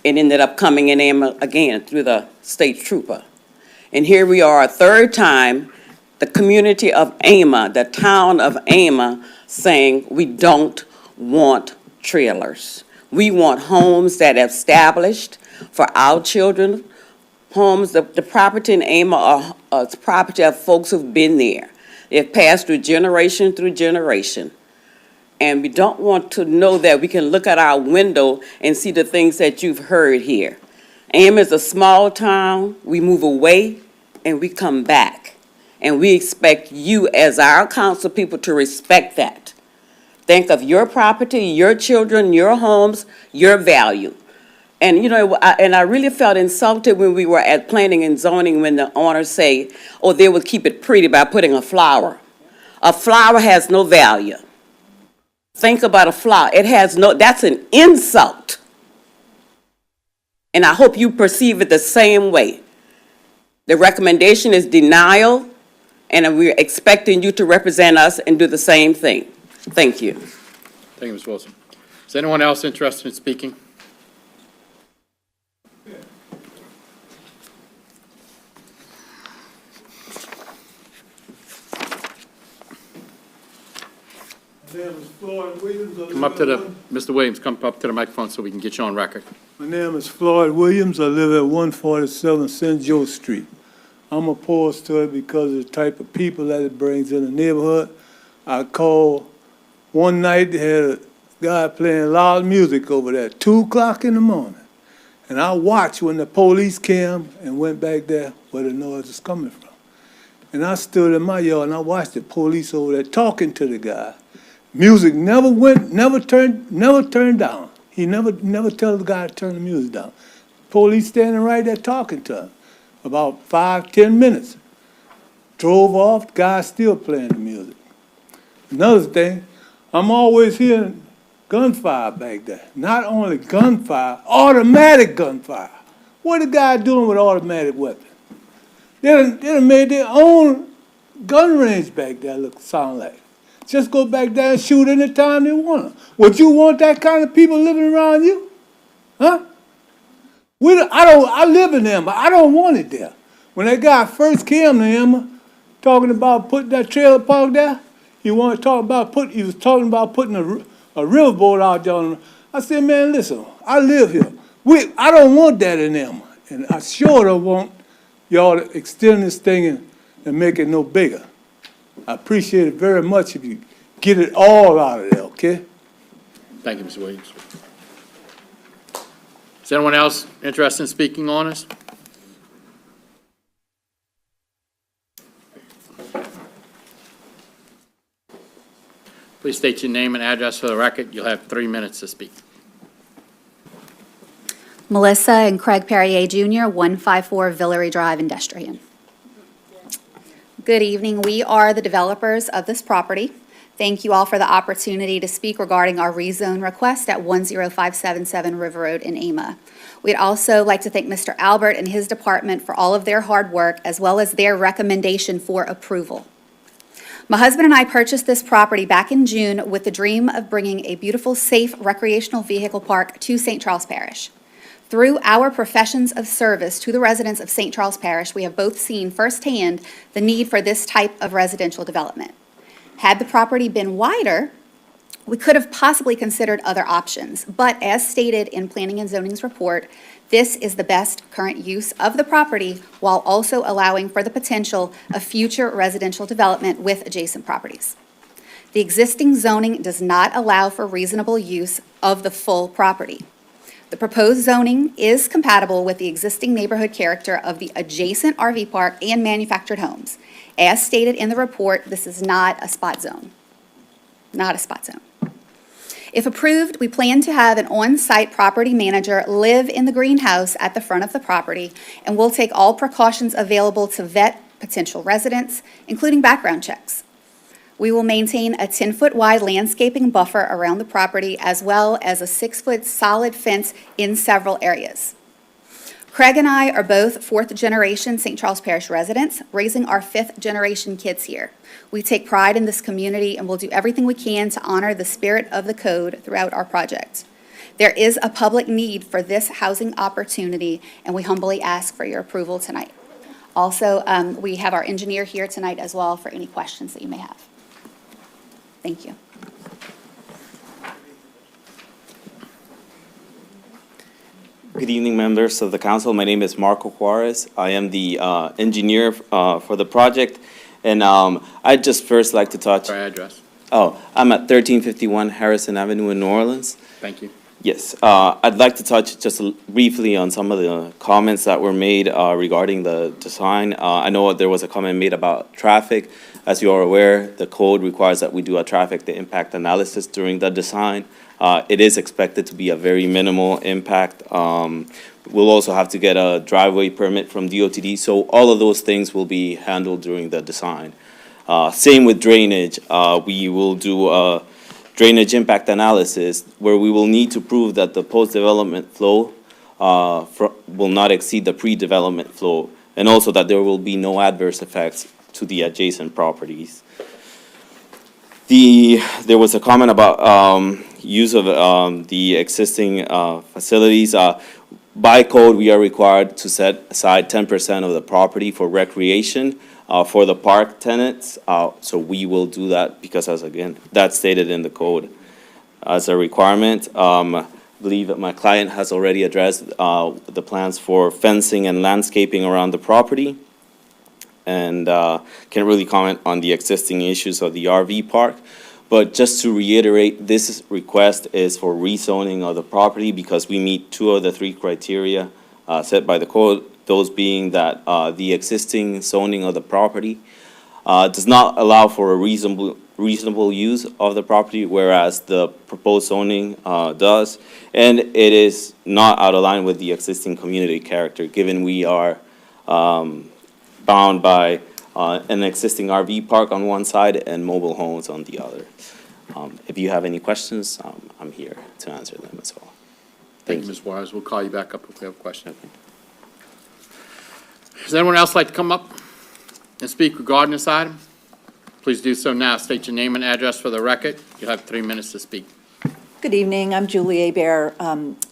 S22: It ended up coming in Ama again through the state trooper. And here we are a third time, the community of Ama, the town of Ama, saying we don't want trailers. We want homes that are established for our children, homes, the property in Ama are property of folks who've been there. They've passed through generation. And we don't want to know that we can look out our window and see the things that you've heard here. Ama is a small town. We move away and we come back. And we expect you as our council people to respect that. Think of your property, your children, your homes, your value. And, you know, I really felt insulted when we were at planning and zoning when the owners say, oh, they would keep it pretty by putting a flower. A flower has no value. Think about a flower. It has no, that's an insult. And I hope you perceive it the same way. The recommendation is denial, and we're expecting you to represent us and do the same thing. Thank you.
S3: Thank you, Ms. Wilson. Is anyone else interested in speaking? Come up to Mr. Williams, come up to the microphone so we can get you on record.
S2: My name is Floyd Williams. I live at 147 St. Joe Street. I'm opposed to it because of the type of people that it brings in the neighborhood. I called one night, they had a guy playing loud music over there at 2 o'clock in the morning. And I watched when the police came and went back there where the noise was coming from. And I stood in my yard and I watched the police over there talking to the guy. Music never turned down. He never tell the guy to turn the music down. Police standing right there talking to him. About 5-10 minutes. Drove off, the guy still playing the music. Another thing, I'm always hearing gunfire back there. Not only gunfire, automatic gunfire. What the guy doing with automatic weapons? They done made their own gun range back there sound like. Just go back there and shoot any time they want to. Would you want that kind of people living around you? Huh? I live in Emma. I don't want it there. When that guy first came to Emma, talking about putting that trailer park there, he was talking about putting a riverboat out there. I said, man, listen, I live here. I don't want that in Emma. And I sure don't want y'all to extend this thing and make it no bigger. I appreciate it very much if you get it all out of there, okay?
S3: Thank you, Mr. Williams. Is anyone else interested in speaking on this? Please state your name and address for the record. You'll have 3 minutes to speak.
S6: Melissa and Craig Perrier Jr., 154 Villeray Drive, Industrian. Good evening. We are the developers of this property. Thank you all for the opportunity to speak regarding our rezone request at 10577 River Road in Ama. We'd also like to thank Mr. Albert and his department for all of their hard work as well as their recommendation for approval. My husband and I purchased this property back in June with the dream of bringing a beautiful, safe recreational vehicle park to St. Charles Parish. Through our professions of service to the residents of St. Charles Parish, we have both seen firsthand the need for this type of residential development. Had the property been wider, we could have possibly considered other options, but as stated in Planning and Zoning's report, this is the best current use of the property while also allowing for the potential of future residential development with adjacent properties. The existing zoning does not allow for reasonable use of the full property. The proposed zoning is compatible with the existing neighborhood character of the adjacent RV park and manufactured homes. As stated in the report, this is not a spot zone. Not a spot zone. If approved, we plan to have an on-site property manager live in the greenhouse at the front of the property, and we'll take all precautions available to vet potential residents, including background checks. We will maintain a 10-foot wide landscaping buffer around the property, as well as a 6-foot solid fence in several areas. Craig and I are both fourth-generation St. Charles Parish residents, raising our fifth-generation kids here. We take pride in this community and will do everything we can to honor the spirit of the code throughout our project. There is a public need for this housing opportunity, and we humbly ask for your approval tonight. Also, we have our engineer here tonight as well for any questions that you may have. Thank you.
S7: Good evening, members of the council. My name is Marco Juarez. I am the engineer for the project, and I'd just first like to touch.
S3: Our address.
S7: Oh, I'm at 1351 Harrison Avenue in New Orleans.
S3: Thank you.
S7: Yes, I'd like to touch just briefly on some of the comments that were made regarding the design. I know there was a comment made about traffic. As you are aware, the code requires that we do a traffic impact analysis during the design. It is expected to be a very minimal impact. We'll also have to get a driveway permit from DOTD, so all of those things will be handled during the design. Same with drainage. We will do a drainage impact analysis where we will need to prove that the post-development flow will not exceed the pre-development flow, and also that there will be no adverse effects to the adjacent properties. There was a comment about use of the existing facilities. By code, we are required to set aside 10% of the property for recreation for the park tenants. So we will do that because, as again, that's stated in the code as a requirement. I believe that my client has already addressed the plans for fencing and landscaping around the property, and can't really comment on the existing issues of the RV park. But just to reiterate, this request is for rezoning of the property because we meet 2 of the 3 criteria set by the code, those being that the existing zoning of the property does not allow for a reasonable use of the property, whereas the proposed zoning does, and it is not out of line with the existing community character, given we are bound by an existing RV park on one side and mobile homes on the other. If you have any questions, I'm here to answer them as well.
S3: Thank you, Ms. Juarez. We'll call you back up if we have a question. Does anyone else like to come up and speak regarding this item? Please do so now. State your name and address for the record. You'll have 3 minutes to speak.
S8: Good evening. I'm Julie Hebert,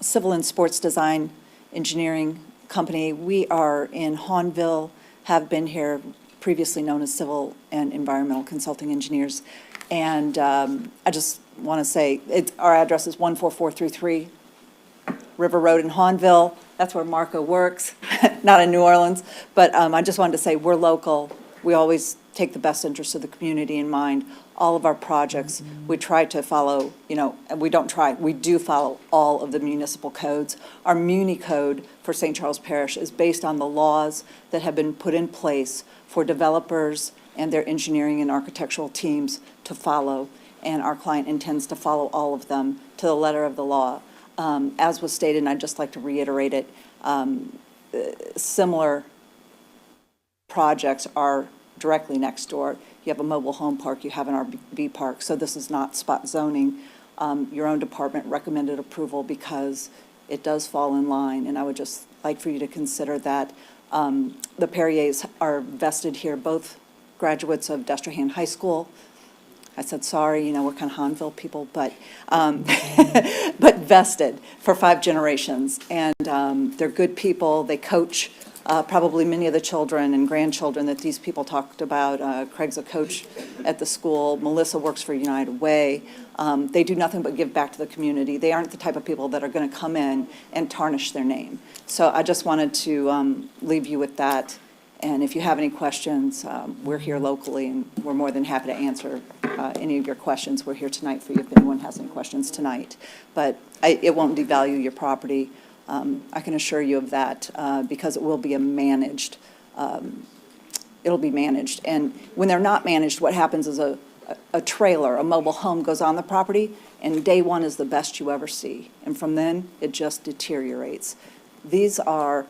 S8: Civil and Sports Design Engineering Company. We are in Hahnville, have been here, previously known as Civil and Environmental Consulting Engineers. And I just want to say, our address is 14433 River Road in Hahnville. That's where Marco works, not in New Orleans. But I just wanted to say, we're local. We always take the best interest of the community in mind. All of our projects, we try to follow, we don't try, we do follow all of the municipal codes. Our Muni code for St. Charles Parish is based on the laws that have been put in place for developers and their engineering and architectural teams to follow. And our client intends to follow all of them to the letter of the law. As was stated, and I'd just like to reiterate it, similar projects are directly next door. You have a mobile home park, you have an RV park, so this is not spot zoning. Your own department recommended approval because it does fall in line, and I would just like for you to consider that. The Perriers are vested here, both graduates of Destrehan High School. I said, sorry, we're kind of Hahnville people, but vested for 5 generations. And they're good people. They coach probably many of the children and grandchildren that these people talked about. Craig's a coach at the school. Melissa works for United Way. They do nothing but give back to the community. They aren't the type of people that are going to come in and tarnish their name. So I just wanted to leave you with that. And if you have any questions, we're here locally, and we're more than happy to answer any of your questions. We're here tonight for you if anyone has any questions tonight. But it won't devalue your property. I can assure you of that because it will be managed. It'll be managed. And when they're not managed, what happens is a trailer, a mobile home goes on the property, and day one is the best you ever see. And from then, it just deteriorates. These are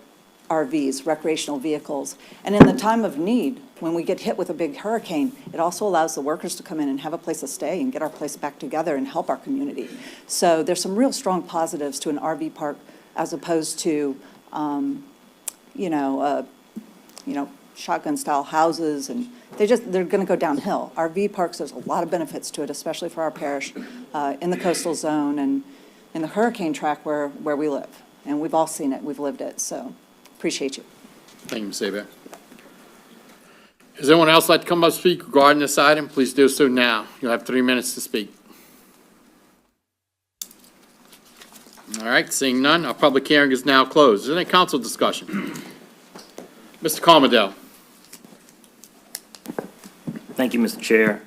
S8: RVs, recreational vehicles, and in the time of need, when we get hit with a big hurricane, it also allows the workers to come in and have a place to stay and get our place back together and help our community. So there's some real strong positives to an RV park as opposed to, shotgun-style houses, and they're going to go downhill. RV parks, there's a lot of benefits to it, especially for our parish, in the coastal zone and in the hurricane track where we live. And we've all seen it, we've lived it, so appreciate you.
S3: Thank you, Ms. Hebert. Does anyone else like to come up and speak regarding this item? Please do so now. You'll have 3 minutes to speak. All right, seeing none, our public hearing is now closed. Is there any council discussion? Mr. Carmadell.
S9: Thank you, Mr. Chair.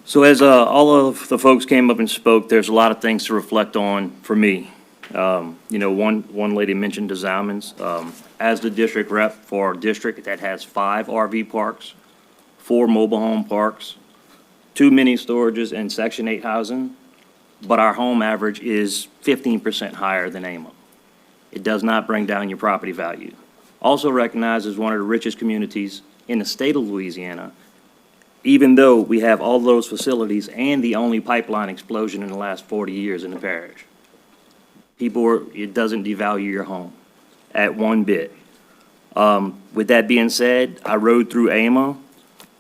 S9: So as all of the folks came up and spoke, there's a lot of things to reflect on for me. One lady mentioned the Zalmans. As the district rep for a district that has 5 RV parks, 4 mobile home parks, 2 mini storages, and Section 8 housing, but our home average is 15% higher than AMA. It does not bring down your property value. Also recognized as one of the richest communities in the state of Louisiana, even though we have all those facilities and the only pipeline explosion in the last 40 years in the parish. It doesn't devalue your home at one bit. With that being said, I rode through AMA,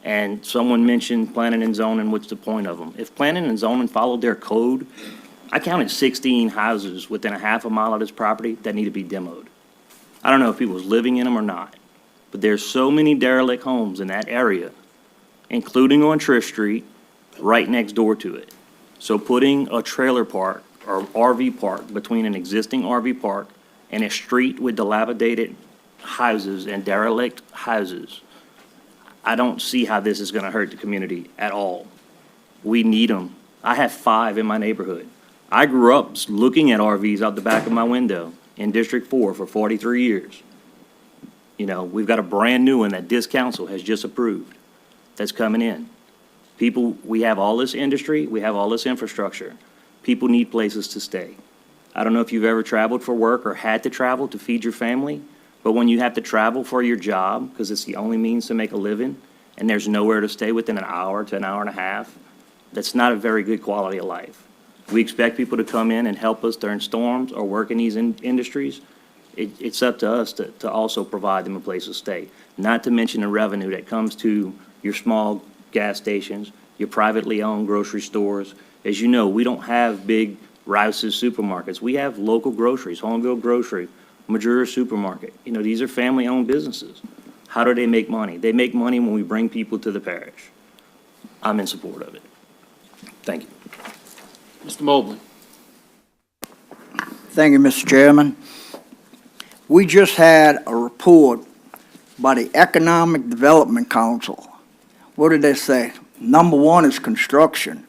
S9: and someone mentioned planning and zoning, what's the point of them? If planning and zoning followed their code, I counted 16 houses within a half a mile of this property that need to be demoed. I don't know if people was living in them or not, but there's so many derelict homes in that area, including on Trish Street, right next door to it. So putting a trailer park or RV park between an existing RV park and a street with dilapidated houses and derelict houses, I don't see how this is gonna hurt the community at all. We need them. I have 5 in my neighborhood. I grew up looking at RVs out the back of my window in District 4 for 43 years. We've got a brand-new one that this council has just approved that's coming in. We have all this industry, we have all this infrastructure. People need places to stay. I don't know if you've ever traveled for work or had to travel to feed your family, but when you have to travel for your job, because it's the only means to make a living, and there's nowhere to stay within an hour to an hour and a half, that's not a very good quality of life. We expect people to come in and help us during storms or work in these industries. It's up to us to also provide them a place to stay, not to mention the revenue that comes to your small gas stations, your privately owned grocery stores. As you know, we don't have big Rouse's supermarkets. We have local groceries, Homeville Grocery, Majura Supermarket. These are family-owned businesses. How do they make money? They make money when we bring people to the parish. I'm in support of it. Thank you.
S3: Mr. Mobley.
S11: Thank you, Mr. Chairman. We just had a report by the Economic Development Council. What did they say? Number 1 is construction.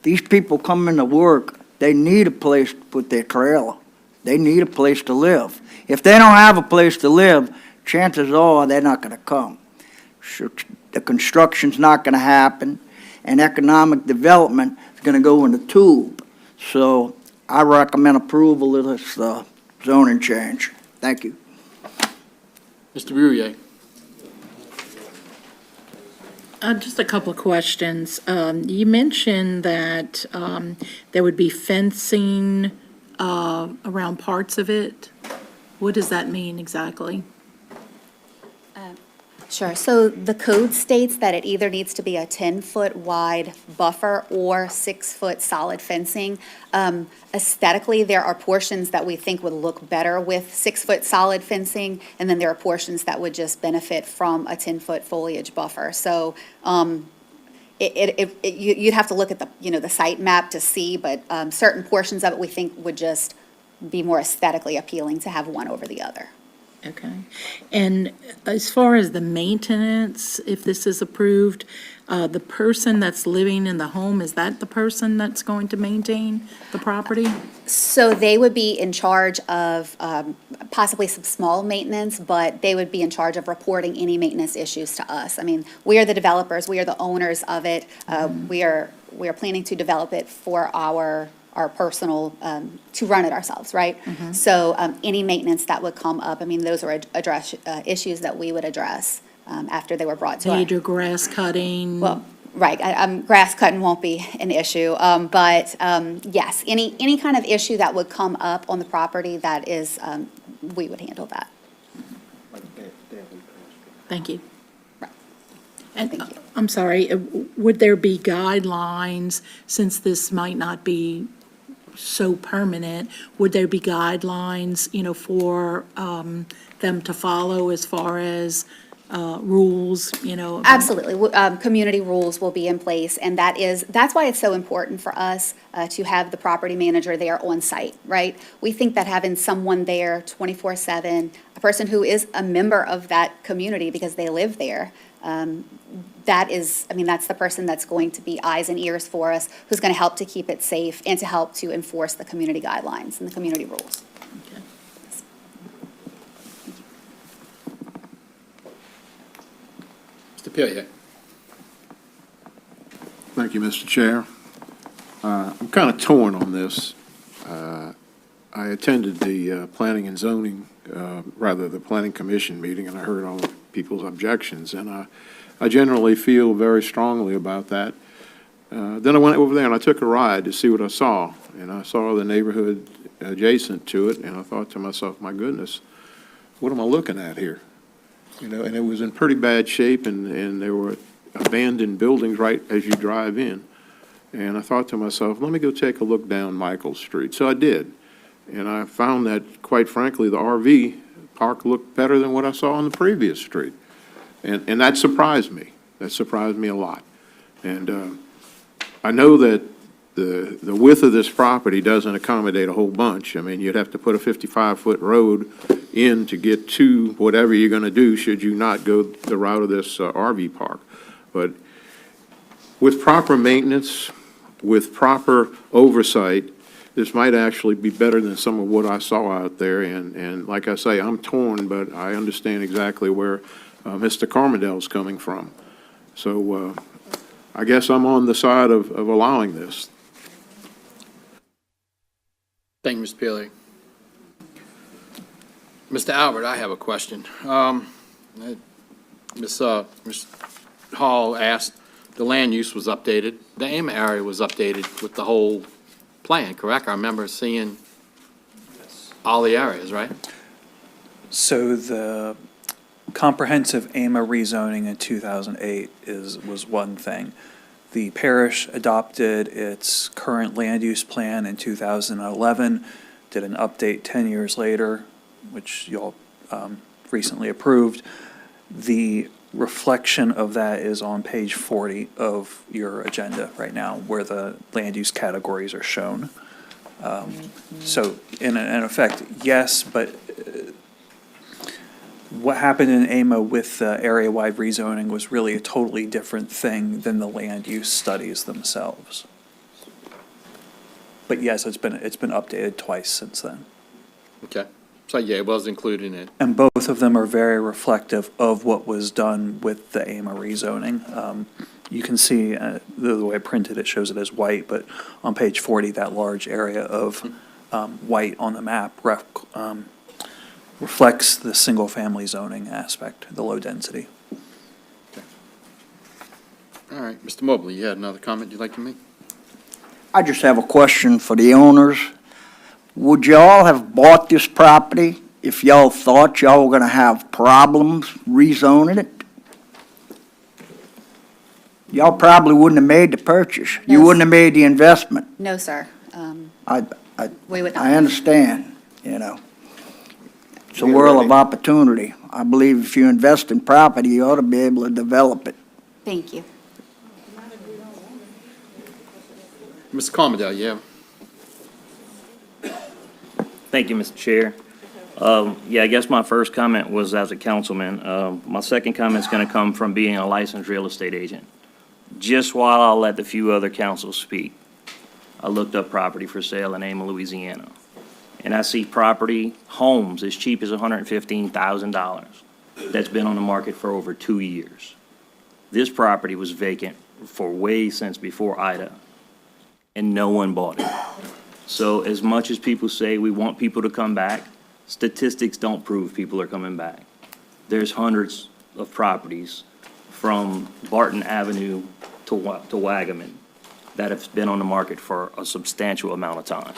S11: These people come into work, they need a place to put their trailer. They need a place to live. If they don't have a place to live, chances are they're not going to come. So the construction's not going to happen, and economic development is going to go in the tube. So I recommend approval of this zoning change. Thank you.
S3: Mr. Brouillet.
S23: Just a couple of questions. You mentioned that there would be fencing around parts of it. What does that mean exactly?
S6: Sure. So the code states that it either needs to be a 10-foot wide buffer or 6-foot solid fencing. Aesthetically, there are portions that we think would look better with 6-foot solid fencing, and then there are portions that would just benefit from a 10-foot foliage buffer. So you'd have to look at the site map to see, but certain portions of it we think would just be more aesthetically appealing to have one over the other.
S23: Okay. And as far as the maintenance, if this is approved, the person that's living in the home, is that the person that's going to maintain the property?
S6: So they would be in charge of possibly some small maintenance, but they would be in charge of reporting any maintenance issues to us. I mean, we are the developers, we are the owners of it. We are planning to develop it for our personal, to run it ourselves, right? So any maintenance that would come up, I mean, those are issues that we would address after they were brought to our.
S23: Major grass cutting?
S6: Well, right, grass cutting won't be an issue, but yes, any kind of issue that would come up on the property, that is, we would handle that.
S23: Thank you.
S6: Right.
S23: And
S6: Thank you.
S23: I'm sorry, would there be guidelines, since this might not be so permanent, would there be guidelines, for them to follow as far as rules,
S6: Absolutely. Community rules will be in place, and that's why it's so important for us to have the property manager there on site, right? We think that having someone there 24/7, a person who is a member of that community because they live there, that's the person that's going to be eyes and ears for us, who's going to help to keep it safe and to help to enforce the community guidelines and the community rules.
S3: Mr. Pillier.
S4: Thank you, Mr. Chair. I'm kind of torn on this. I attended the Planning and Zoning, the Planning Commission meeting, and I heard all the people's objections, and I generally feel very strongly about that. Then I went over there and I took a ride to see what I saw, and I saw the neighborhood adjacent to it, and I thought to myself, my goodness, what am I looking at here? And it was in pretty bad shape, and there were abandoned buildings right as you drive in. And I thought to myself, let me go take a look down Michael Street. So I did. And I found that, quite frankly, the RV park looked better than what I saw on the previous street. And that surprised me. That surprised me a lot. And I know that the width of this property doesn't accommodate a whole bunch. I mean, you'd have to put a 55-foot road in to get to whatever you're going to do should you not go the route of this RV park. But with proper maintenance, with proper oversight, this might actually be better than some of what I saw out there. And like I say, I'm torn, but I understand exactly where Mr. Carmendel's coming from. So I guess I'm on the side of allowing this.
S3: Thank you, Mr. Pillier. Mr. Albert, I have a question. Ms. Hall asked, the land use was updated. The AMA area was updated with the whole plan, correct? I remember seeing all the areas, right?
S13: So the comprehensive AMA rezoning in 2008 was one thing. The parish adopted its current land use plan in 2011, did an update 10 years later, which y'all recently approved. The reflection of that is on page 40 of your agenda right now, where the land use categories are shown. So in effect, yes, but what happened in AMA with area-wide rezoning was really a totally different thing than the land use studies themselves. But yes, it's been updated twice since then.
S3: Okay. So, yeah, it was included in it.
S13: And both of them are very reflective of what was done with the AMA rezoning. You can see, the way I printed it shows it as white, but on page 40, that large area of white on the map reflects the single-family zoning aspect, the low density.
S3: Okay. All right, Mr. Mobley, you had another comment you'd like to make?
S11: I just have a question for the owners. Would y'all have bought this property if y'all thought y'all were gonna have problems rezoning it? Y'all probably wouldn't have made the purchase. You
S6: No,
S11: wouldn't have made the investment.
S6: No, sir.
S11: I
S6: We would not.
S11: I understand, It's a world of opportunity. I believe if you invest in property, you ought to be able to develop it.
S6: Thank you.
S3: Mr. Carmendale, yeah.
S9: Thank you, Mr. Chair. I guess my first comment was as a councilman. My second comment is going to come from being a licensed real estate agent. Just while I let the few other councils speak, I looked up property for sale in Ama, Louisiana. And I see homes as cheap as $115,000 that's been on the market for over 2 years. This property was vacant for way since before Ida, and no one bought it. So as much as people say we want people to come back, statistics don't prove people are coming back. There's hundreds of properties from Barton Avenue to Wagaman that have been on the market for a substantial amount of time.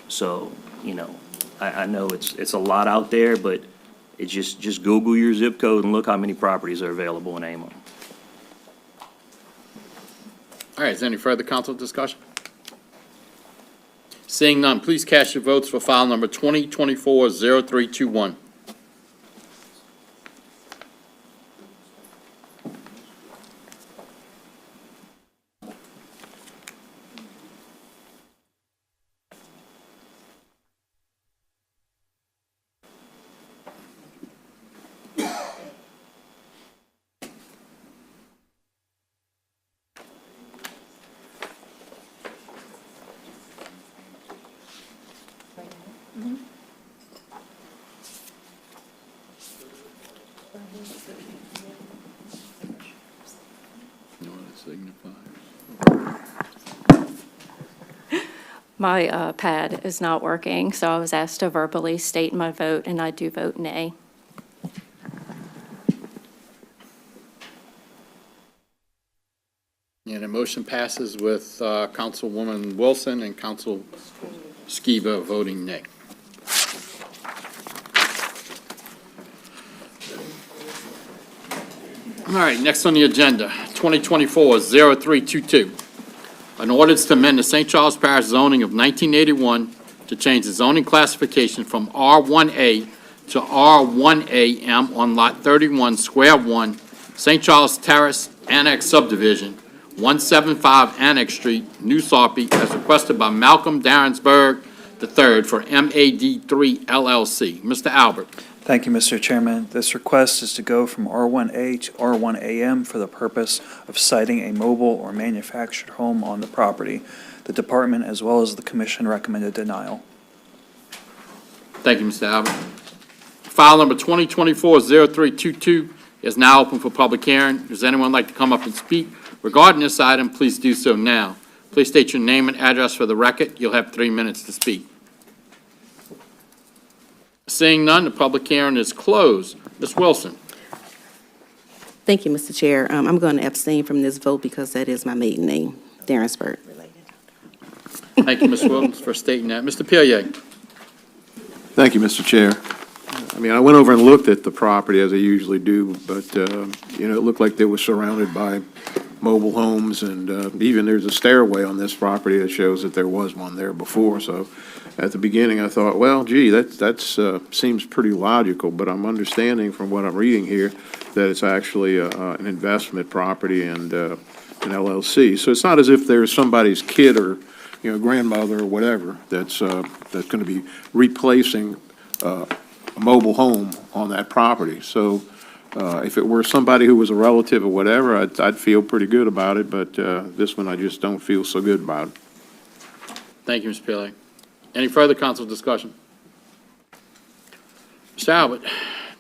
S9: So, you know, I know it's a lot out there, but it's just Google your zip code and look how many properties are available in Amo.
S3: All right, is there any further council discussion? Seeing none, please cast your votes for file number 2024-0321.
S10: My pad is not working, so I was asked to verbally state my vote, and I do vote nay.
S3: And the motion passes with Councilwoman Wilson and Council Skiba voting nay. All right, next on the agenda, 2024-0322. An ordinance to amend the St. Charles Parish zoning of 1981 to change the zoning classification from R1A to R1AM on Lot 31, Square 1, St. Charles Terrace Annex Subdivision, 175 Annex Street, New Sarpy, as requested by Malcolm Darrensburg III for MAD3 LLC. Mr. Albert.
S13: Thank you, Mr. Chairman. This request is to go from R1A to R1AM for the purpose of siting a mobile or manufactured home on the property. The department, as well as the commission, recommended denial.
S3: Thank you, Mr. Albert. File number 2024-0322 is now open for public hearing. Does anyone like to come up and speak regarding this item? Please do so now. Please state your name and address for the record. You'll have 3 minutes to speak. Seeing none, the public hearing is closed. Ms. Wilson.
S12: Thank you, Mr. Chair. I'm going to abstain from this vote because that is my maiden name, Darrensburg.
S3: Thank you, Ms. Wilson, for stating that. Mr. Perrier.
S4: Thank you, Mr. Chair. I mean, I went over and looked at the property as I usually do, but, you know, it looked like they were surrounded by mobile homes, and even there's a stairway on this property that shows that there was one there before. So at the beginning, I thought, well, gee, that seems pretty logical, but I'm understanding from what I'm reading here that it's actually an investment property and an LLC. So it's not as if there's somebody's kid or, you know, grandmother or whatever that's going to be replacing a mobile home on that property. So if it were somebody who was a relative or whatever, I'd feel pretty good about it, but this one I just don't feel so good about.
S3: Thank you, Mr. Perrier. Any further council discussion? Mr. Albert,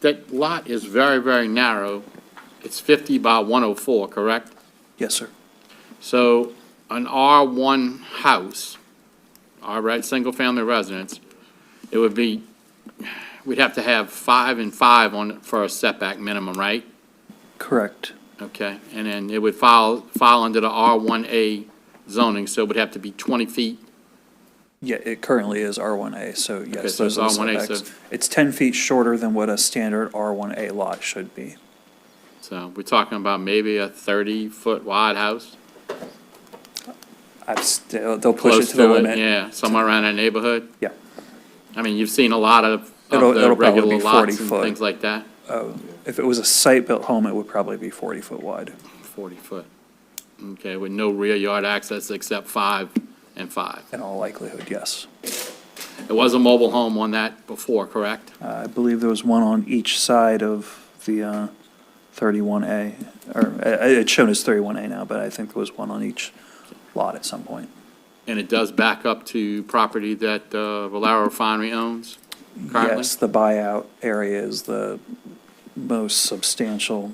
S3: that lot is very, very narrow. It's 50 by 104, correct?
S13: Yes, sir.
S3: So an R1 house, all right, single-family residence, it would be, we'd have to have 5 and 5 on, for a setback minimum, right?
S13: Correct.
S3: Okay, and then it would fall under the R1A zoning, so it would have to be 20 feet.
S13: Yeah, it currently is R1A, so yes,
S3: Okay, so
S13: those
S3: it's
S13: are the
S3: R1A,
S13: setbacks.
S3: so-
S13: It's 10 feet shorter than what a standard R1A lot should be.
S3: So we're talking about maybe a 30-foot wide house?
S13: They'll push it
S3: Close
S13: to the
S3: it,
S13: limit.
S3: yeah, somewhere around that neighborhood?
S13: Yeah.
S3: I mean, you've seen a lot of
S13: It'll
S3: the
S13: probably
S3: regular
S13: be 40
S3: lots and
S13: foot.
S3: things like that,
S13: If it was a site-built home, it would probably be 40 foot wide.
S3: 40 foot. Okay, with no rear yard access except 5 and 5.
S13: In all likelihood, yes.
S3: It was a mobile home on that before, correct?
S13: I believe there was one on each side of the 31A, or it's shown as 31A now, but I think there was one on each lot at some point.
S3: And it does back up to property that Valero Refinery owns currently?
S13: Yes, the buyout area is the most substantial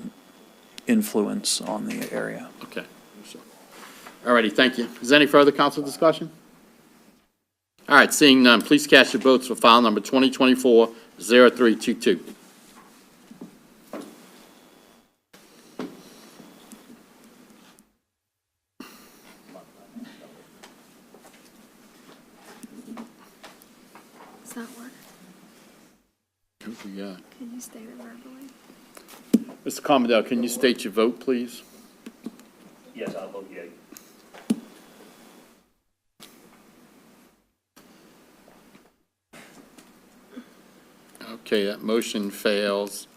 S13: influence on the area.
S3: Okay. All righty, thank you. Is there any further council discussion? All right, seeing none, please cast your votes for file number 2024-0322.
S1: not work.
S3: Who we got?
S1: Can you state it verbally?
S3: Mr. Commodore, can you state your vote, please?
S9: Yes, I'll vote yea.
S3: Okay, that motion fails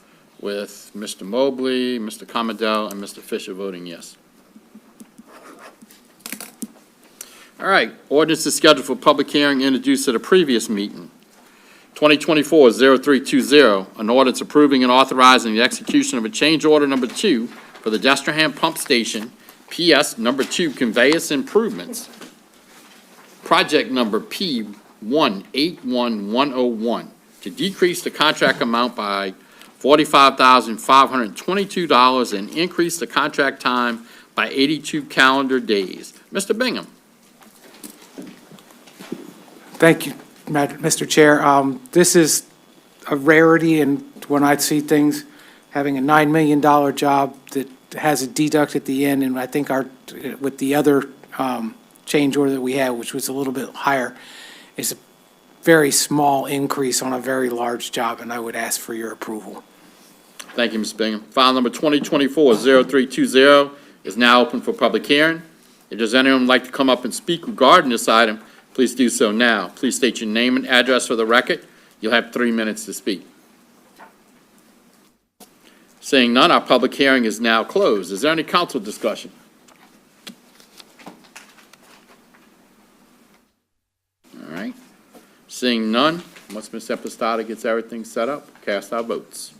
S3: with Mr. Mobley, Mr. Commodore, and Mr. Fisher voting yes. All right, ordinance is scheduled for public hearing introduced at a previous meeting. 2024-0320, an ordinance approving and authorizing the execution of a change order number 2 for the Destrahan Pump Station, PS number 2 conveyance improvements. Project number P181101, to decrease the contract amount by $45,522 and increase the contract time by 82 calendar days. Mr. Bingham.
S5: Thank you, Mr. Chair. This is a rarity, and when I see things, having a $9 million job that has a deduct at the end, and I think with the other change order that we had, which was a little bit higher, is a very small increase on a very large job, and I would ask for your approval.
S3: Thank you, Mr. Bingham. File number 2024-0320 is now open for public hearing. If there's anyone who'd like to come up and speak regarding this item, please do so now. Please state your name and address for the record. You'll have 3 minutes to speak. Seeing none, our public hearing is now closed. Is there any council discussion? All right. Seeing none, once Ms. Epistata gets everything set up, cast our votes.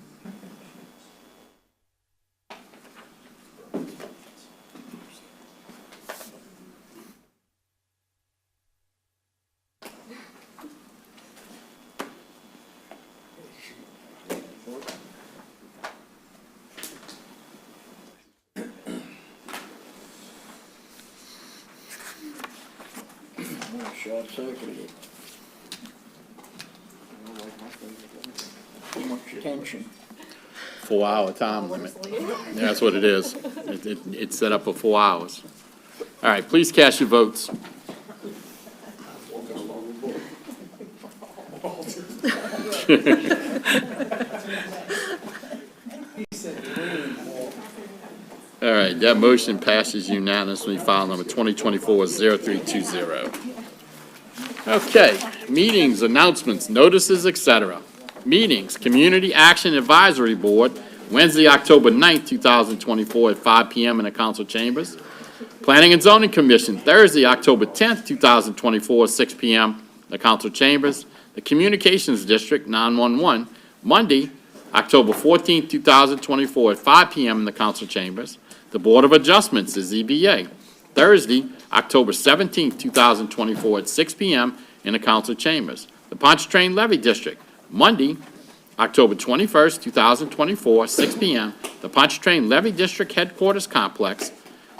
S11: Short circuited. Too much attention.
S3: 4-hour time limit. Yeah, that's what it is. It's set up for 4 hours. All right, please cast your votes. All right, that motion passes unanimously. File number 2024-0320. Okay, meetings, announcements, notices, etc. Meetings, Community Action Advisory Board, Wednesday, October 9th, 2024 at 5 p.m. in the council chambers. Planning and Zoning Commission, Thursday, October 10th, 2024, 6 p.m. in the council chambers. The Communications District, 911, Monday, October 14th, 2024 at 5 p.m. in the council chambers. The Board of Adjustments, the ZBA, Thursday, October 17th, 2024 at 6 p.m. in the council chambers. The Pontchartrain Levy District, Monday, October 21st, 2024, 6 p.m., the Pontchartrain Levy District Headquarters Complex,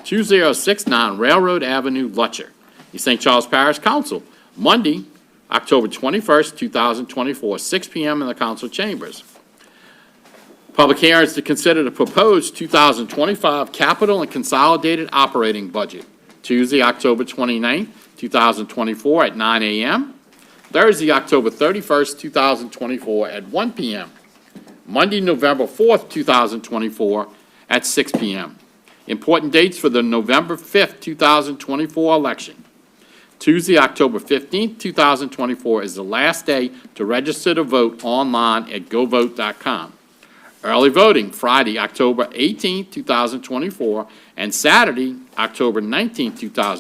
S3: 2069 Railroad Avenue, Lutcher. The St. Charles Parish Council, Monday, October 21st, 2024, 6 p.m. in the council chambers. Public hearings to consider the proposed 2025 capital and consolidated operating budget, Tuesday, October 29th, 2024 at 9 a.m., Thursday, October 31st, 2024 at 1 p.m., Monday, November 4th, 2024 at 6 p.m. Important dates for the November 5th, 2024 election. Tuesday, October 15th, 2024 is the last day to register to vote online at govote.com. Early voting, Friday, October 18th, 2024, and Saturday, October 19th, 2024.